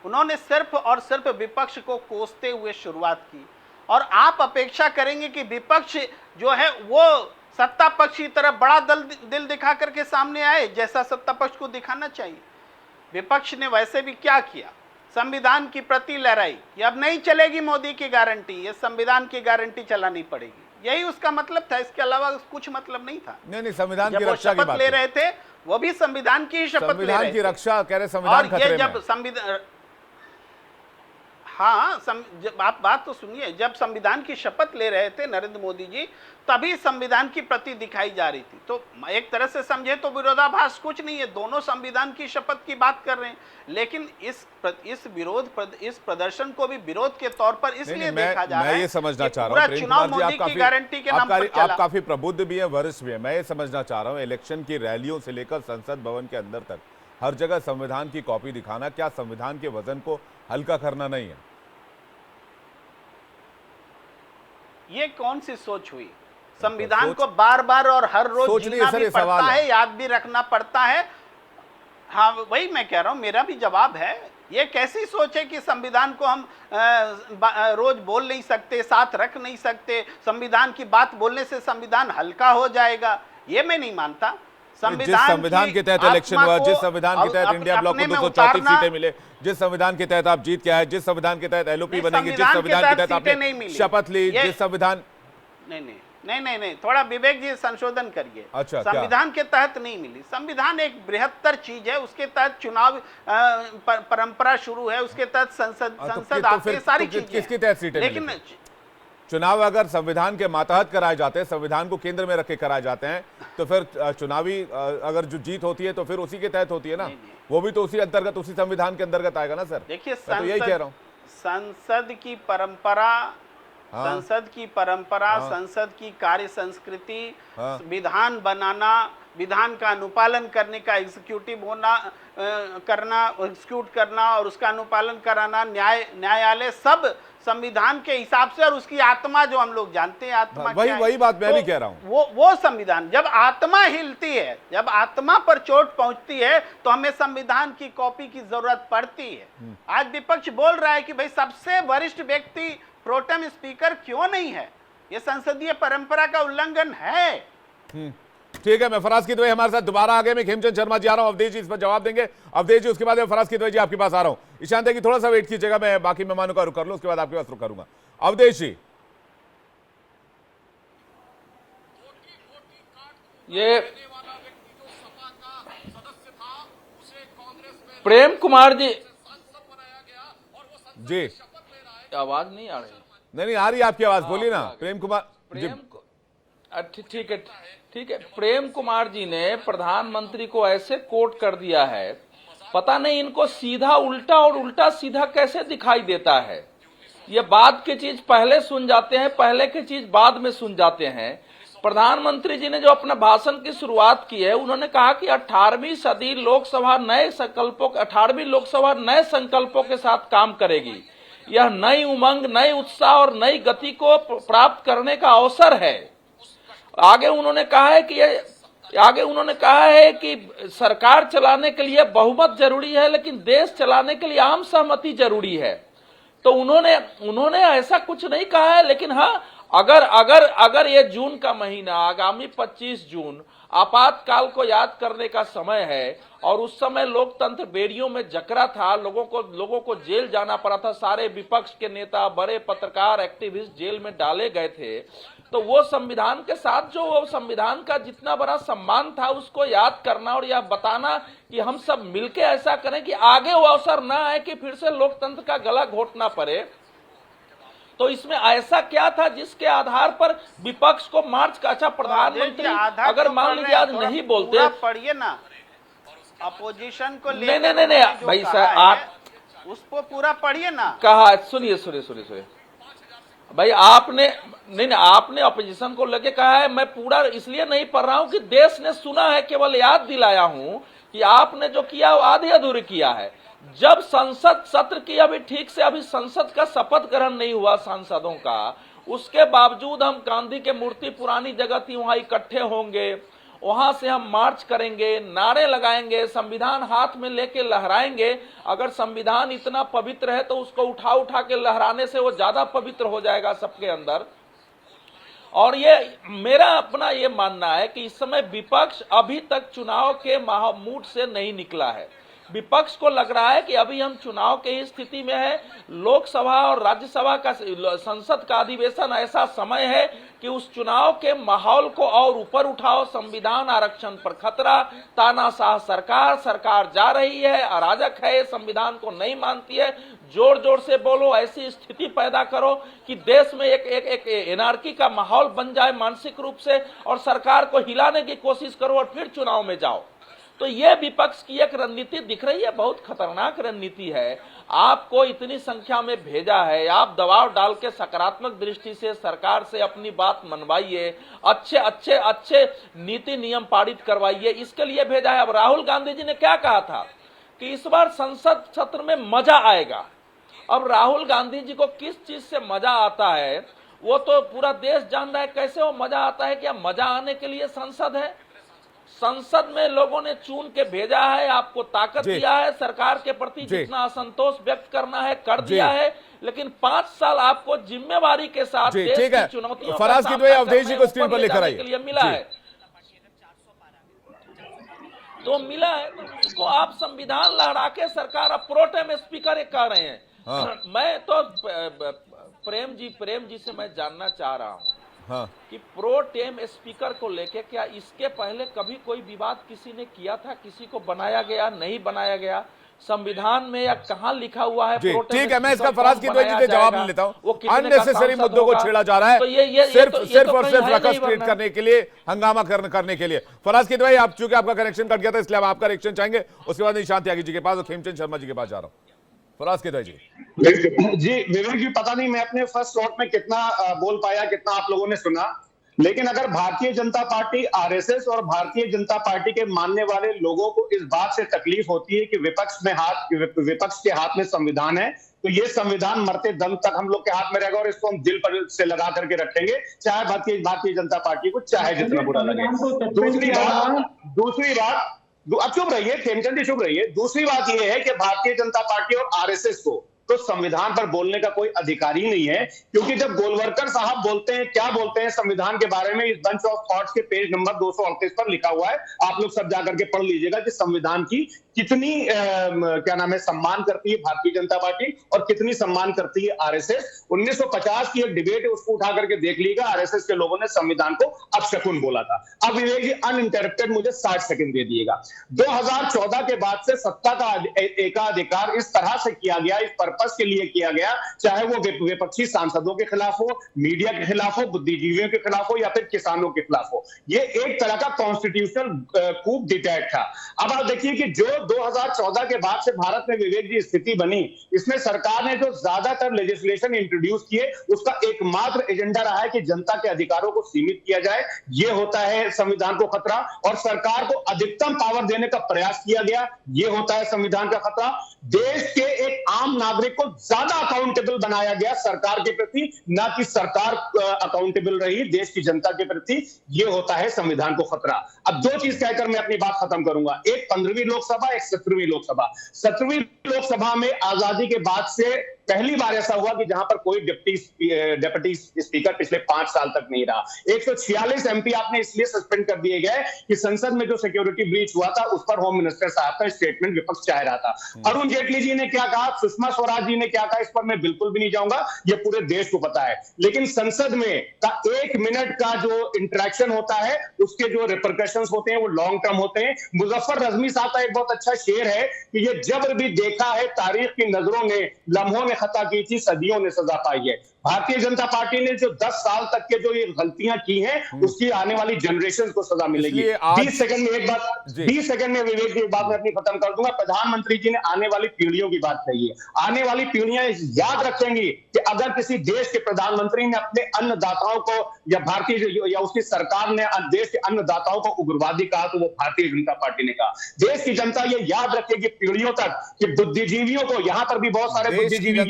उन्होंने सिर्फ और सिर्फ विपक्ष को कोसते हुए शुरुआत की, और आप अपेक्षा करेंगे कि विपक्ष जो है वो सत्ता पक्ष की तरफ बड़ा दिल दिखा करके सामने आए, जैसा सत्ता पक्ष को दिखाना चाहिए। विपक्ष ने वैसे भी क्या किया? संविधान की प्रति लहराई कि अब नहीं चलेगी मोदी की गारंटी, ये संविधान की गारंटी चलानी पड़ेगी। यही उसका मतलब था, इसके अलावा कुछ मतलब नहीं था। नहीं, संविधान की जब वो रक्षा की शपथ बात ले है। रहे थे वो भी संविधान की ही शपथ ले रहे थे। संविधान की रक्षा कह रहे, संविधान और खतरे ये में जब संविधान, हाँ, जब आप बात तो सुनिए, जब संविधान की शपथ ले रहे थे नरेंद्र मोदी जी, तभी संविधान की प्रति दिखाई जा रही थी। तो एक तरह से समझे तो विरोधाभास कुछ नहीं है, दोनों संविधान की शपथ की बात कर रहे हैं। लेकिन इस प्रदर्शन को भी विरोध के तौर पर इसलिए देखा जा रहा है। मैं ये समझना चाह रहा हूँ, पूरा चुनाव मोदी की गारंटी के नाम पर चला। आप काफी प्रबुद्ध भी हैं, वरिष्ठ भी हैं। मैं ये समझना चाह रहा हूँ, इलेक्शन की रैलियों से लेकर संसद भवन के अंदर तक हर जगह संविधान की कॉपी दिखाना क्या संविधान के वजन को हल्का करना नहीं है? ये कौन सी सोच हुई? संविधान को बार बार और हर रोज जीना भी पड़ता है, याद भी रखना पड़ता है। हाँ, वही मैं कह रहा हूं, मेरा भी जवाब है। ये कैसी सोच है कि संविधान को हम रोज बोल नहीं सकते, साथ रख नहीं सकते, संविधान की बात बोलने से संविधान हल्का हो जाएगा? ये मैं नहीं मानता। जिस संविधान के तहत इलेक्शन हुआ, जिस संविधान के तहत इंडिया ब्लॉक को 234 सीटें मिले, जिस संविधान के तहत आप जीत के आए, जिस संविधान के तहत एलओपी बनेगी, जिस संविधान के तहत आपने शपथ ली, जिस संविधान नहीं, थोड़ा विवेक जी संशोधन करिए। अच्छा, संविधान के तहत नहीं मिली। संविधान एक बृहत्तर चीज है, उसके तहत चुनाव परंपरा शुरू है, उसके तहत संसद आती है, सारी चीजें। किसके तहत सीटें? लेकिन चुनाव अगर संविधान के मातहत कराए जाते हैं, संविधान को केंद्र में रख के कराए जाते हैं, तो फिर चुनावी अगर जो जीत होती है तो फिर उसी के तहत होती है ना। वो भी तो उसी अंतर्गत, उसी संविधान के अंतर्गत आएगा ना सर। देखिए, तो यही कह रहा हूँ, संसद की परंपरा, संसद की कार्य संस्कृति, विधान बनाना, विधान का अनुपालन करने का, एग्जीक्यूटिव होना, एग्जीक्यूट करना और उसका अनुपालन कराना, न्यायालय, सब संविधान के हिसाब से। और उसकी आत्मा जो हम लोग जानते हैं, आत्मा वही बात मैं भी कह रहा हूँ। वो संविधान, जब आत्मा हिलती है, जब आत्मा पर चोट पहुंचती है, तो हमें संविधान की कॉपी की जरूरत पड़ती है। आज विपक्ष बोल रहा है कि भाई सबसे वरिष्ठ व्यक्ति प्रोटेम स्पीकर क्यों नहीं है? ये संसदीय परंपरा का उल्लंघन है। ठीक है, मैं फराज की हमारे साथ दोबारा आगे मैं खेमचंद शर्मा जी आ रहा हूं, अवधेश जी इस पर जवाब देंगे। अवधेश जी, उसके बाद मैं फराज की जी आपके पास आ रहा हूं। ईशान की थोड़ा सा वेट कीजिएगा, मैं बाकी मेहमानों का रुख कर लूं, उसके बाद आपके पास रुख करूंगा। अवधेश जी, ये प्रेम कुमार जी आवाज नहीं आ रही? नहीं आ रही आपकी आवाज, बोलिए ना। प्रेम कुमार, ठीक है। प्रेम कुमार जी ने प्रधानमंत्री को ऐसे कोट कर दिया है, पता नहीं इनको सीधा उल्टा और उल्टा सीधा कैसे दिखाई देता है। ये बाद की चीज पहले सुन जाते हैं, पहले की चीज बाद में सुन जाते हैं। प्रधानमंत्री जी ने जो अपने भाषण की शुरुआत की है, उन्होंने कहा कि 18वीं सदी लोकसभा नए संकल्पों, 18वीं लोकसभा नए संकल्पों के साथ काम करेगी। यह नई उमंग, नई उत्साह और नई गति को प्राप्त करने का अवसर है। आगे उन्होंने कहा है कि सरकार चलाने के लिए बहुमत जरूरी है, लेकिन देश चलाने के लिए आम सहमति जरूरी है। तो उन्होंने ऐसा कुछ नहीं कहा है। लेकिन हाँ, अगर ये जून का महीना, आगामी 25 जून आपातकाल को याद करने का समय है, और उस समय लोकतंत्र बेड़ियों में जकड़ा था, लोगों को जेल जाना पड़ा था, सारे विपक्ष के नेता, बड़े पत्रकार, एक्टिविस्ट जेल में डाले गए थे, तो वो संविधान के साथ जो वो संविधान का जितना बड़ा सम्मान था, उसको याद करना और यह बताना कि हम सब मिलकर ऐसा करें कि आगे वो अवसर ना आए कि फिर से लोकतंत्र का गला घोटना पड़े। तो इसमें ऐसा क्या था जिसके आधार पर विपक्ष को मार्च का, अच्छा प्रधानमंत्री अगर मान लीजिए आज नहीं बोलते, पढ़िए ना, अपोजिशन को नहीं भाई साहब, आप उसको पूरा पढ़िए ना। कहा, सुनिए भाई, आपने अपोजिशन को लेके कहा है। मैं पूरा इसलिए नहीं पढ़ रहा हूं कि देश ने सुना है, केवल याद दिलाया हूं कि आपने जो किया वो आधी अधूरी किया है। जब संसद सत्र की, अभी ठीक से अभी संसद का शपथ ग्रहण नहीं हुआ सांसदों का, उसके बावजूद हम गांधी के मूर्ति पुरानी जगह थी, वहां इकट्ठे होंगे, वहां से हम मार्च करेंगे, नारे लगाएंगे, संविधान हाथ में लेके लहराएंगे। अगर संविधान इतना पवित्र है तो उसको उठा के लहराने से वो ज्यादा पवित्र हो जाएगा सबके अंदर। और ये मेरा अपना ये मानना है कि इस समय विपक्ष अभी तक चुनाव के मूड से नहीं निकला है। विपक्ष को लग रहा है कि अभी हम चुनाव के ही स्थिति में है, लोकसभा और राज्यसभा का संसद का अधिवेशन ऐसा समय है कि उस चुनाव के माहौल को और ऊपर उठाओ, संविधान आरक्षण पर खतरा, तानाशाह सरकार जा रही है, अराजक है, संविधान को नहीं मानती है, जोर जोर से बोलो, ऐसी स्थिति पैदा करो कि देश में एक एनार्की का माहौल बन जाए मानसिक रूप से, और सरकार को हिलाने की कोशिश करो और फिर चुनाव में जाओ। तो ये विपक्ष की एक रणनीति दिख रही है, बहुत खतरनाक रणनीति है। आपको इतनी संख्या में भेजा है, आप दबाव डाल के सकारात्मक दृष्टि से सरकार से अपनी बात मनवाइए, अच्छे नीति नियम पारित करवाइए, इसके लिए भेजा है। अब राहुल गांधी जी ने क्या कहा था कि इस बार संसद सत्र में मजा आएगा। अब राहुल गांधी जी को किस चीज से मजा आता है वो तो पूरा देश जान रहा है कैसे वो मजा आता है। क्या मजा आने के लिए संसद है? संसद में लोगों ने चुन के भेजा है, आपको ताकत दिया है, सरकार के प्रति जितना असंतोष व्यक्त करना है कर दिया है, लेकिन 5 साल आपको जिम्मेवारी के साथ देश की चुनौतियों का फराज किदवई अवधेश जी को स्क्रीन पर लेकर आइए। के लिए मिला है तो मिला है, तो उसको आप संविधान लहरा के सरकार प्रोटेम स्पीकर कह रहे हैं। मैं तो प्रेम जी से मैं जानना चाह रहा हूँ कि प्रो टेम स्पीकर को लेके क्या इसके पहले कभी कोई विवाद किसी ने किया था? किसी को बनाया गया, नहीं बनाया गया? संविधान में या कहाँ लिखा हुआ है? ठीक है, मैं इसका फराज किदवई जी से जवाब ले लेता हूँ। अननेसेसरी मुद्दों को छेड़ा जा रहा है, सिर्फ और सिर्फ रकस क्रिएट करने के लिए, हंगामा करने के लिए। फराज किदवई, आप चूंकि आपका कनेक्शन कट गया था इसलिए हम आपका रिएक्शन चाहेंगे, उसके बाद निशांत त्यागी जी के पास और खेमचंद शर्मा जी के पास जा रहा हूँ। फराज किदवई जी। जी विवेक जी, पता नहीं मैं अपने फर्स्ट शॉट में कितना बोल पाया, कितना आप लोगों ने सुना, लेकिन अगर भारतीय जनता पार्टी, आरएसएस और भारतीय जनता पार्टी के मानने वाले लोगों को इस बात से तकलीफ होती है कि विपक्ष के हाथ में संविधान है, तो ये संविधान मरते दम तक हम लोग के हाथ में रहेगा और इसको हम दिल पर से लगा करके रखेंगे, चाहे भारतीय जनता पार्टी को चाहे जितना बुरा लगे। दूसरी बात अब चुप रहिए, खेमचंद जी चुप रहिए। दूसरी बात यह है कि भारतीय जनता पार्टी और आरएसएस को तो संविधान पर बोलने का कोई अधिकार ही नहीं है, क्योंकि जब गोलवलकर साहब बोलते हैं, क्या बोलते हैं संविधान के बारे में, इस बंच ऑफ थॉट्स के पेज नंबर 238 पर लिखा हुआ है, आप लोग सब जाकर के पढ़ लीजिएगा कि संविधान की कितनी क्या नाम है सम्मान करती है भारतीय जनता पार्टी और कितनी सम्मान करती है आरएसएस। 1950 की एक डिबेट है, उसको उठा करके देख लीजिएगा, आरएसएस के लोगों ने संविधान को अपशकुन बोला था। अब विवेक जी अनइंटरप्टेड मुझे 60 सेकंड दे दिएगा। 2014 के बाद से सत्ता का एकाधिकार इस तरह से किया गया, इस पर्पस के लिए किया गया, चाहे वो विपक्षी सांसदों के खिलाफ हो, मीडिया के खिलाफ हो, बुद्धिजीवियों के खिलाफ हो या फिर किसानों के खिलाफ हो, ये एक तरह का कॉन्स्टिट्यूशनल कूप डिटेक्ट था। अब आप देखिए कि जो 2014 के बाद से भारत में विवेक जी स्थिति बनी, इसमें सरकार ने जो ज्यादातर लेजिस्लेशन इंट्रोड्यूस किए, उसका एकमात्र एजेंडा रहा है कि जनता के अधिकारों को सीमित किया जाए। ये होता है संविधान को खतरा, और सरकार को अधिकतम पावर देने का प्रयास किया गया, ये होता है संविधान का खतरा। देश के एक आम नागरिक को ज्यादा अकाउंटेबल बनाया गया सरकार के प्रति, ना कि सरकार अकाउंटेबल रही देश की जनता के प्रति, ये होता है संविधान को खतरा। अब दो चीज कहकर मैं अपनी बात खत्म करूंगा, एक 15वीं लोकसभा, एक 17वीं लोकसभा। 17वीं लोकसभा में आजादी के बाद से पहली बार ऐसा हुआ कि जहां पर कोई डिप्टी स्पीकर पिछले 5 साल तक नहीं रहा। 146 एमपी आपने इसलिए सस्पेंड कर दिए गए कि संसद में जो सिक्योरिटी ब्रीच हुआ था उस पर होम मिनिस्टर साहब का स्टेटमेंट विपक्ष चाह रहा था। अरुण जेटली जी ने क्या कहा, सुषमा स्वराज जी ने क्या कहा, इस पर मैं बिल्कुल भी नहीं जाऊंगा, ये पूरे देश को पता है। लेकिन संसद में का 1 मिनट का जो इंटरेक्शन होता है, उसके जो रिपरकशंस होते हैं वो लॉन्ग टर्म होते हैं। मुजफ्फर रजमी साहब का एक बहुत अच्छा शेर है कि ये जबर भी देखा है तारीख की नजरों ने, लम्हों ने खता की थी, सदियों ने सजा पाई है। भारतीय जनता पार्टी ने जो 10 साल तक के जो ये गलतियां की हैं, उसकी आने वाली जनरेशन को सजा मिलेगी। 20 सेकंड में एक बात, 20 सेकंड में विवेक की बात मैं अपनी खत्म कर दूंगा। प्रधानमंत्री जी ने आने वाली पीढ़ियों की बात कही है। आने वाली पीढ़ियां याद रखेंगी कि अगर किसी देश के प्रधानमंत्री ने अपने अन्नदाताओं को या भारतीय या उसकी सरकार ने देश के अन्नदाताओं को उग्रवादी कहा, तो वो भारतीय जनता पार्टी ने कहा। देश की जनता ये याद रखेगी पीढ़ियों तक कि बुद्धिजीवियों को, यहां पर भी बहुत सारे बुद्धिजीवी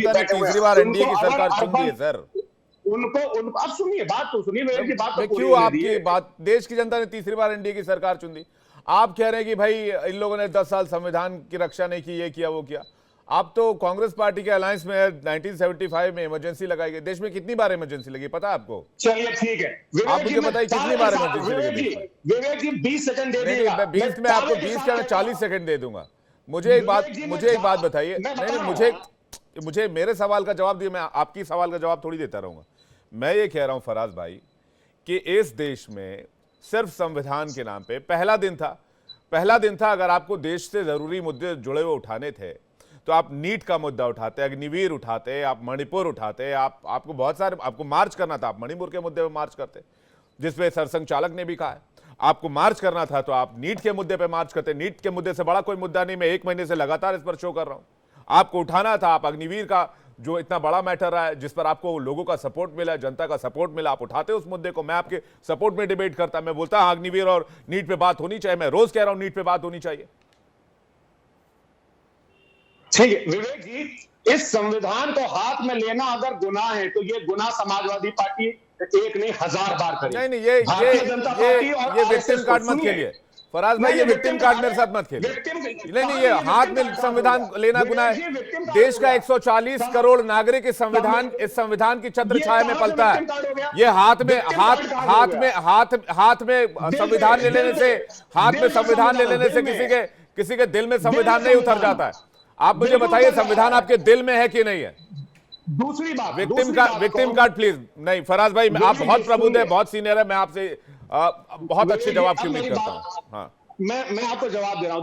उनको आप सुनिए, बात तो सुनिए, मेरी बात तो क्यों आपकी बात, देश की जनता ने तीसरी बार एनडीए की सरकार चुन दी, आप कह रहे हैं कि भाई इन लोगों ने 10 साल संविधान की रक्षा नहीं की, ये किया वो किया। आप तो कांग्रेस पार्टी के अलायंस में 1975 में इमरजेंसी लगाई गई, देश में कितनी बार इमरजेंसी लगी पता है आपको? चलिए ठीक है, आप मुझे बताइए कितनी बार इमरजेंसी लगी? विवेक जी 20 सेकंड दे दीजिएगा। 20 में आपको 20 का 40 सेकंड दे दूंगा। मुझे एक बात बताइए। नहीं, मुझे मेरे सवाल का जवाब दिए, मैं आपकी सवाल का जवाब थोड़ी देता रहूंगा। मैं ये कह रहा हूं फराज भाई कि इस देश में सिर्फ संविधान के नाम पे पहला दिन था। अगर आपको देश से जरूरी मुद्दे जुड़े हुए उठाने थे तो आप नीट का मुद्दा उठाते, अग्निवीर उठाते, आप मणिपुर उठाते, आपको बहुत सारे, आपको मार्च करना था, आप मणिपुर के मुद्दे पे मार्च करते, जिसपे सरसंघ चालक ने भी कहा है। आपको मार्च करना था तो आप नीट के मुद्दे पे मार्च करते। नीट के मुद्दे से बड़ा कोई मुद्दा नहीं, मैं 1 महीने से लगातार इस पर शो कर रहा हूं। आपको उठाना था, आप अग्निवीर का जो इतना बड़ा मैटर रहा है, जिस पर आपको लोगों का सपोर्ट मिला, जनता का सपोर्ट मिला, आप उठाते उस मुद्दे को। मैं आपके सपोर्ट में डिबेट करता, मैं बोलता हाँ अग्निवीर और नीट पे बात होनी चाहिए, मैं रोज कह रहा हूं नीट पे बात होनी चाहिए। ठीक है विवेक जी, इस संविधान को हाथ में लेना अगर गुनाह है तो ये गुनाह समाजवादी पार्टी एक नहीं 1000 बार करी। नहीं, ये विक्टिम कार्ड मत खेलिए फराज भाई, ये विक्टिम कार्ड मेरे साथ मत खेलिए। नहीं, ये हाथ में संविधान लेना गुनाह है। देश का 140 करोड़ नागरिक इस संविधान की छत्र छाया में पलता है। ये हाथ में संविधान ले लेने से किसी के दिल में संविधान नहीं उतर जाता है। आप मुझे बताइए संविधान आपके दिल में है कि नहीं है? दूसरी बात, विक्टिम कार्ड प्लीज नहीं फराज भाई, आप बहुत प्रबुद्ध है, बहुत सीनियर है, मैं आपसे बहुत अच्छे जवाब की उम्मीद करता हूं। हाँ, मैं आपको जवाब दे रहा हूं।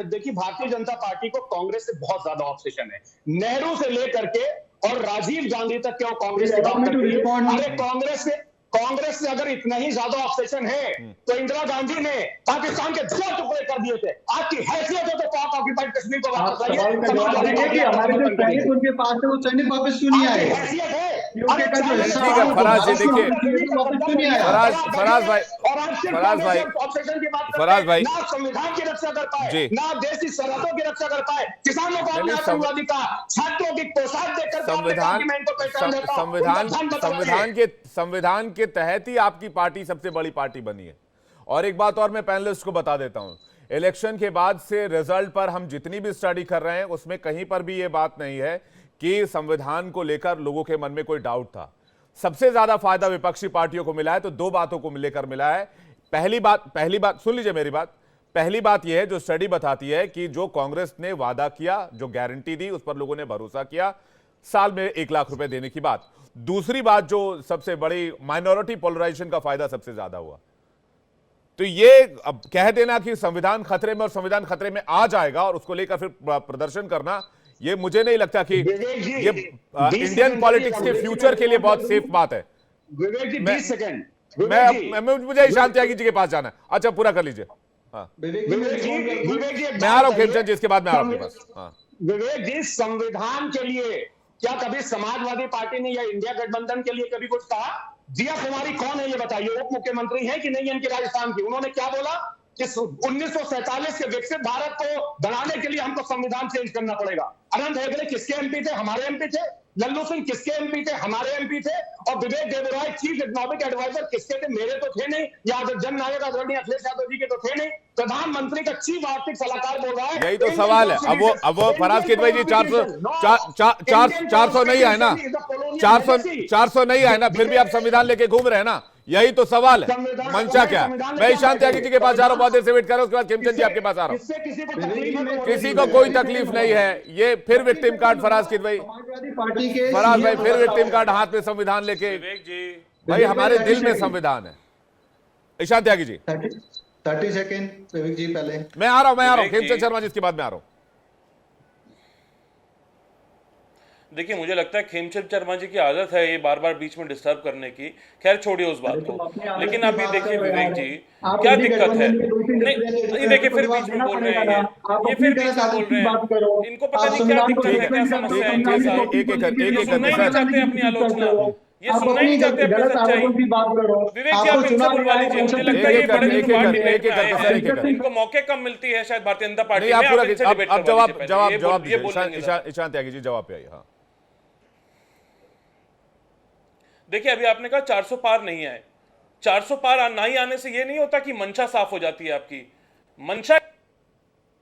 देखिए भारतीय जनता पार्टी को कांग्रेस से बहुत ज्यादा ऑब्सेशन है। नेहरू से लेकर के और राजीव गांधी तक क्यों कांग्रेस की बात करती है? अरे कांग्रेस से अगर इतना ही ज्यादा ऑब्सेशन है तो इंदिरा गांधी ने पाकिस्तान के 2 टुकड़े कर दिए थे। आपकी हैसियत है तो पाक ऑक्यूपाइड कश्मीर को वापस लाइए। उनके पास है वो सैनिक वापस क्यों नहीं आए? हैसियत है। ठीक है फराज जी, देखिए फराज भाई ना संविधान की रक्षा कर पाए, ना देश की सरहदों की रक्षा कर पाए, किसानों को अपने आतंकवादी का, छात्रों की पोशाक देकर संविधान के तहत ही आपकी पार्टी सबसे बड़ी पार्टी बनी है। और एक बात और मैं पैनलिस्ट को बता देता हूं, इलेक्शन के बाद से रिजल्ट पर हम जितनी भी स्टडी कर रहे हैं उसमें कहीं पर भी ये बात नहीं है कि संविधान को लेकर लोगों के मन में कोई डाउट था। सबसे ज्यादा फायदा विपक्षी पार्टियों को मिला है तो 2 बातों को लेकर मिला है। पहली बात सुन लीजिए मेरी बात। पहली बात यह है, जो स्टडी बताती है कि जो कांग्रेस ने वादा किया, जो गारंटी दी, उस पर लोगों ने भरोसा किया, साल में 1 लाख रुपए देने की बात। दूसरी बात, जो सबसे बड़ी माइनॉरिटी पोलराइजेशन का फायदा सबसे ज्यादा हुआ। तो ये अब कह देना कि संविधान खतरे में और संविधान खतरे में आ जाएगा और उसको लेकर फिर प्रदर्शन करना, ये मुझे नहीं लगता कि ये इंडियन पॉलिटिक्स के फ्यूचर के लिए बहुत सेफ बात है। विवेक जी 20 सेकंड, मुझे ईशान त्यागी जी के पास जाना है। अच्छा पूरा कर लीजिए। हाँ मैं आ रहा हूँ खेमचंद जी, इसके बाद मैं आ रहा हूँ आपके पास। हाँ विवेक जी, संविधान के लिए क्या कभी समाजवादी पार्टी ने या इंडिया गठबंधन के लिए कभी कुछ कहा? जिया कुमारी कौन है ये बताइए, उप मुख्यमंत्री है कि नहीं इनकी राजस्थान की? उन्होंने क्या बोला कि 1947 के विकसित भारत को बनाने के लिए हमको संविधान चेंज करना पड़ेगा। अनंत हेगड़े किसके एमपी थे? हमारे एमपी थे। लल्लू सिंह किसके एमपी थे? हमारे एमपी थे। और विवेक देबरॉय चीफ इकोनॉमिक एडवाइजर किसके थे? मेरे तो थे नहीं, या जन नायक आदरणीय अखिलेश यादव जी के तो थे नहीं। प्रधानमंत्री का चीफ आर्थिक सलाहकार बोल रहा है। यही तो सवाल है। अब वो फराज किदवई जी 400 नहीं है ना, 400 नहीं है ना, फिर भी आप संविधान लेके घूम रहे हैं ना, यही तो सवाल है। मंशा क्या है? मैं ईशान त्यागी जी के पास जा रहा हूं, बहुत देर से वेट कर रहा हूं, उसके बाद खेमचंद जी आपके पास आ रहा हूं। किसी को कोई तकलीफ नहीं है। ये फिर विक्टिम कार्ड फराज किदवई, फराज भाई फिर विक्टिम कार्ड हाथ में संविधान लेके। भाई हमारे दिल में संविधान है। ईशान त्यागी जी 30 सेकेंड विवेक जी पहले। मैं आ रहा हूं खेमचंद शर्मा जी, इसके बाद मैं आ रहा हूं। देखिए मुझे लगता है खेमचंद शर्मा जी की आदत है ये बार बार बीच में डिस्टर्ब करने की। खैर छोड़िए उस बात को, लेकिन आप ये देखिए विवेक जी क्या दिक्कत है। नहीं देखिए फिर बीच में बोल रहे हैं ये फिर बीच में बोल रहे हैं, इनको पता नहीं क्या दिक्कत है, क्या समस्या है इनके साथ। ये सुनना ही नहीं चाहते अपनी आलोचना, ये सुनना ही नहीं चाहते अपनी सच्चाई। विवेक जी आप इनसे बुलवा लीजिए, मुझे लगता है ये बड़े इनको मौके कम मिलती है शायद भारतीय जनता पार्टी में। अब जवाब ईशान त्यागी जी जवाब पे आइए। हाँ देखिए अभी आपने कहा 400 पार नहीं आए। 400 पार ना ही आने से ये नहीं होता कि मंशा साफ हो जाती है आपकी। मंशा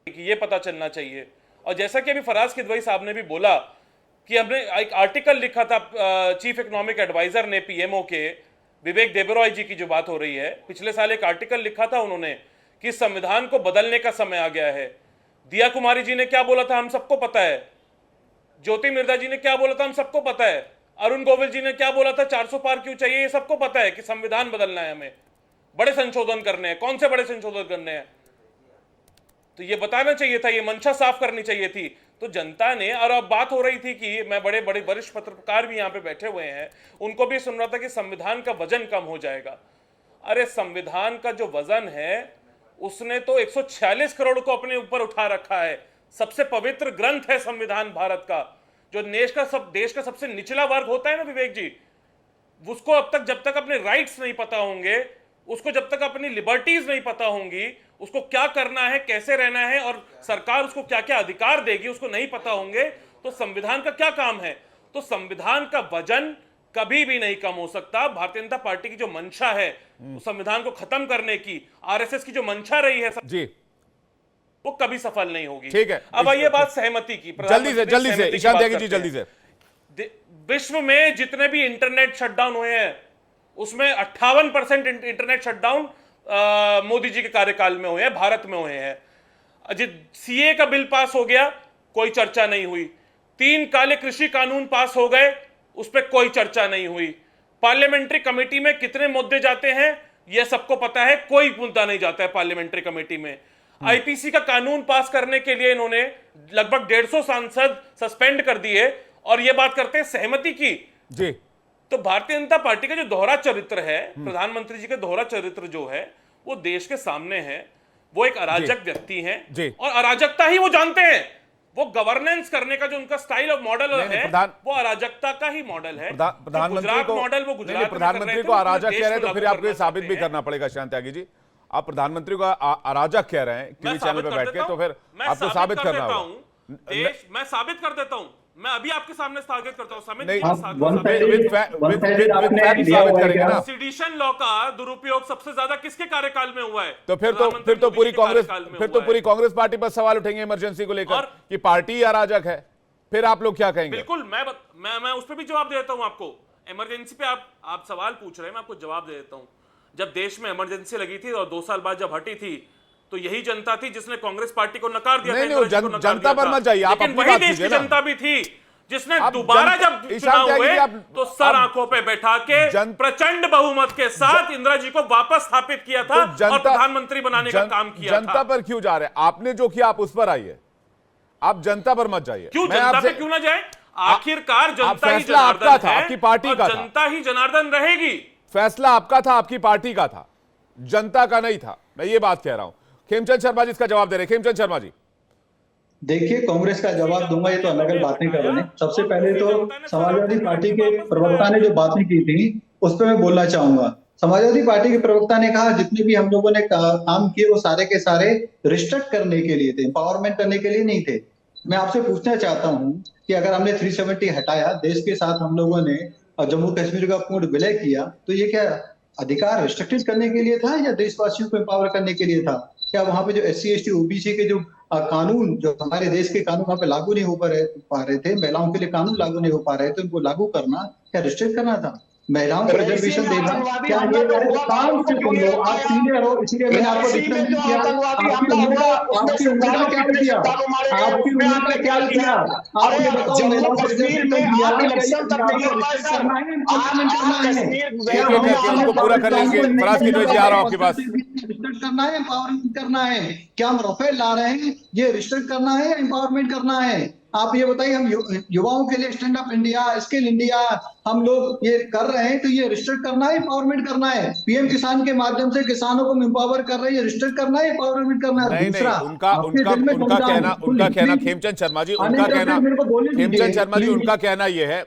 ये पता चलना चाहिए। और जैसा कि अभी फराज किदवई साहब ने भी बोला कि हमने एक आर्टिकल लिखा था चीफ इकोनॉमिक एडवाइजर ने पीएमओ के, विवेक देबरॉय जी की जो बात हो रही है, पिछले साल एक आर्टिकल लिखा था उन्होंने कि संविधान को बदलने का समय आ गया है। दिया कुमारी जी ने क्या बोला था हम सबको पता है, ज्योति मिर्धा जी ने क्या बोला था हम सबको पता है, अरुण गोविल जी ने क्या बोला था 400 पार क्यों चाहिए, ये सबको पता है कि संविधान बदलना है, हमें बड़े संशोधन करने हैं। कौन से बड़े संशोधन करने हैं, तो ये बताना चाहिए था, ये मंशा साफ करनी चाहिए थी। तो जनता ने, और अब बात हो रही थी कि मैं बड़े बड़े वरिष्ठ पत्रकार भी यहाँ पे बैठे हुए हैं, उनको भी सुन रहा था कि संविधान का वजन कम हो जाएगा। अरे संविधान का जो वजन है उसने तो 146 करोड़ को अपने ऊपर उठा रखा है। सबसे पवित्र ग्रंथ है संविधान भारत का। जो देश का सबसे निचला वर्ग होता है ना विवेक जी, उसको अब तक जब तक अपने राइट्स नहीं पता होंगे, उसको जब तक अपनी लिबर्टीज नहीं पता होंगी, उसको क्या करना है, कैसे रहना है और सरकार उसको क्या क्या अधिकार देगी, उसको नहीं पता होंगे, तो संविधान का क्या काम है। तो संविधान का वजन कभी भी नहीं कम हो सकता। भारतीय जनता पार्टी की जो मंशा है संविधान को खत्म करने की, आरएसएस की जो मंशा रही है जी, वो कभी सफल नहीं होगी। ठीक है, अब आइए बात सहमति की। जल्दी से ईशान त्यागी जी, जल्दी से। विश्व में जितने भी इंटरनेट शटडाउन हुए हैं उसमें 58% इंटरनेट शटडाउन मोदी जी के कार्यकाल में हुए हैं, भारत में हुए हैं। अजित सीए का बिल पास हो गया, कोई चर्चा नहीं हुई। 3 काले कृषि कानून पास हो गए, उस पर कोई चर्चा नहीं हुई। पार्लियामेंट्री कमेटी में कितने मुद्दे जाते हैं यह सबको पता है, कोई मुद्दा नहीं जाता है पार्लियामेंट्री कमेटी में। आईपीसी का कानून पास करने के लिए इन्होंने लगभग 150 सांसद सस्पेंड कर दिए, और यह बात करते हैं सहमति की जी। तो भारतीय जनता पार्टी का जो दोहरा चरित्र है, प्रधानमंत्री जी का दोहरा चरित्र जो है, वो देश के सामने है। वो एक अराजक व्यक्ति हैं और अराजकता ही वो जानते हैं। वो गवर्नेंस करने का जो उनका स्टाइल ऑफ मॉडल है, वो अराजकता का ही मॉडल है। प्रधानमंत्री को मॉडल वो गुजरात प्रधानमंत्री को अराजक कह रहे हैं, तो फिर आपको ये साबित भी करना पड़ेगा ईशान त्यागी जी। आप प्रधानमंत्री को अराजक कह रहे हैं टीवी चैनल पे बैठ के, तो फिर आपको साबित करना होगा। मैं साबित कर देता हूं, मैं अभी आपके सामने साबित करता हूं। सिडिशन लॉ का दुरुपयोग सबसे ज्यादा किसके कार्यकाल में हुआ है? तो फिर तो पूरी कांग्रेस पार्टी पर सवाल उठेंगे इमरजेंसी को लेकर कि पार्टी अराजक है। फिर आप लोग क्या कहेंगे? बिल्कुल, मैं उस पर भी जवाब दे देता हूं आपको। इमरजेंसी पे आप सवाल पूछ रहे हैं, मैं आपको जवाब दे देता हूं। जब देश में इमरजेंसी लगी थी और 2 साल बाद जब हटी थी, तो यही जनता थी जिसने कांग्रेस पार्टी को नकार दिया। नहीं, जनता पर मत जाइए, आप अपनी बात कीजिए ना। जनता भी थी जिसने दोबारा जब चुनाव हुए तो सर आंखों पे बैठा के प्रचंड बहुमत के साथ इंदिरा जी को वापस स्थापित किया था और प्रधानमंत्री बनाने का काम किया था। जनता पर क्यों जा रहे हैं? आपने जो किया आप उस पर आइए, आप जनता पर मत जाइए। क्यों जनता पे क्यों ना जाए? आखिरकार जनता ही फैसला आपका था, है, आपकी पार्टी का था। जनता ही जनार्दन रहेगी। फैसला आपका था, आपकी पार्टी का था, जनता का नहीं था। मैं ये बात कह रहा हूं। खेमचंद शर्मा जी इसका जवाब दे रहे हैं। खेमचंद शर्मा जी, देखिए, कांग्रेस का जवाब दूंगा, ये तो अलग अलग बातें कर रहे हैं। सबसे पहले तो समाजवादी पार्टी के प्रवक्ता ने जो बातें की थी उस पर मैं बोलना चाहूंगा। समाजवादी पार्टी के प्रवक्ता ने कहा जितने भी हम लोगों ने काम किए वो सारे के सारे रिस्ट्रिक्ट करने के लिए थे, एम्पावरमेंट करने के लिए नहीं थे। मैं आपसे पूछना चाहता हूं कि अगर हमने 370 हटाया, देश के साथ हम लोगों ने जम्मू कश्मीर का पूर्ण विलय किया, तो ये क्या अधिकार रिस्ट्रिक्टेड करने के लिए था या देशवासियों को एम्पावर करने के लिए था? क्या वहां पे जो SC ST OBC के जो कानून, जो हमारे देश के कानून वहां पे लागू नहीं हो पा रहे थे, महिलाओं के लिए कानून लागू नहीं हो पा रहे थे, उनको लागू करना क्या रिस्ट्रिक्ट करना था? महिलाओं को रिजर्वेशन देना क्या ये काम से तुम लोग आप सीनियर हो, इसलिए मैंने आपको डिफरेंस किया। आपकी उम्र का क्या किया? आपकी उम्र का क्या किया? आपने बताओ महिलाओं को रिजर्वेशन दिया, करना है, इम्प्लीमेंट करना है, पूरा कर लेंगे। फराज किदवई जी, आ रहा हूं आपके पास। रिस्ट्रिक्ट करना है, एम्पावरमेंट करना है? क्या हम राफेल ला रहे हैं, ये रिस्ट्रिक्ट करना है या एम्पावरमेंट करना है? आप ये बताइए। हम युवाओं के लिए stand up India, skill India हम लोग ये कर रहे हैं, तो ये रिस्ट्रिक्ट करना है, एम्पावरमेंट करना है? पीएम किसान के माध्यम से किसानों को एम्पावर कर रहे हैं, ये रिस्ट्रिक्ट करना है, एम्पावरमेंट करना है? नहीं, उनका कहना खेमचंद शर्मा जी, खेमचंद शर्मा जी उनका कहना ये है,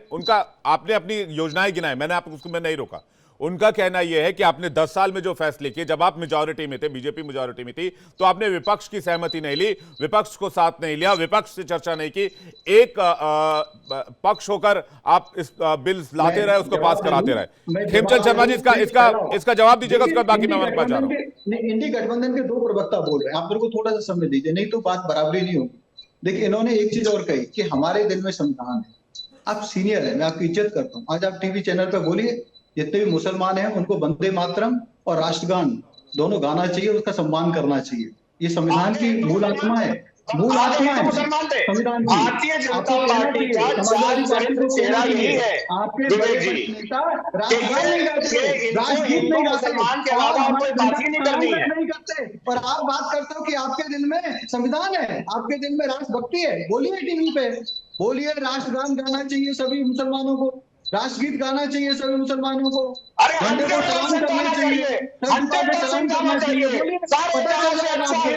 आपने अपनी योजनाएं गिनाई, मैंने आपको उसको मैं नहीं रोका। उनका कहना यह है कि आपने 10 साल में जो फैसले किए, जब आप मेजॉरिटी में थे, बीजेपी मेजॉरिटी में थी, तो आपने विपक्ष की सहमति नहीं ली, विपक्ष को साथ नहीं लिया, विपक्ष से चर्चा नहीं की, एक पक्ष होकर आप इस बिल लाते रहे, उसको पास कराते रहे। खेमचंद शर्मा जी इसका जवाब दीजिएगा, उसके बाद बाकी मैं पास जा रहा हूं। इंडी गठबंधन के 2 प्रवक्ता बोल रहे हैं, आप मेरे को थोड़ा सा समय दीजिए, नहीं तो बात बराबरी नहीं होगी। देखिए, इन्होंने एक चीज और कही कि हमारे दिल में संविधान है। आप सीनियर है, मैं आपकी इज्जत करता हूँ, आज आप टीवी चैनल पर बोलिए, जितने भी मुसलमान हैं उनको वंदे मातरम और राष्ट्रगान दोनों गाना चाहिए, उसका सम्मान करना चाहिए। ये संविधान की मूल आत्मा है। मूल आत्मा है मुसलमान थे। संविधान की। भारतीय जनता आपको कहना पार्टी चाहिए, का समाजवादी जान पार्टी को चेहरा कहना यही चाहिए, है आपके विवेक बड़े जी नेता कि राष्ट्रगान नहीं गाते, इनको राष्ट्रगीत हिंदू नहीं गाते, मुसलमान के और अलावा और हमारे कोई बात ही नहीं करनी है। नहीं करते, पर आप बात करते हो कि आपके दिल में संविधान है, आपके दिल में राष्ट्रभक्ति है। बोलिए टीवी पे, बोलिए राष्ट्रगान गाना चाहिए सभी मुसलमानों को, राष्ट्रगीत गाना चाहिए सभी मुसलमानों को, अरे झंडे को सलाम करना चाहिए, झंडे को सलाम करना चाहिए। बोलिए, पता चल जाएगा आपको।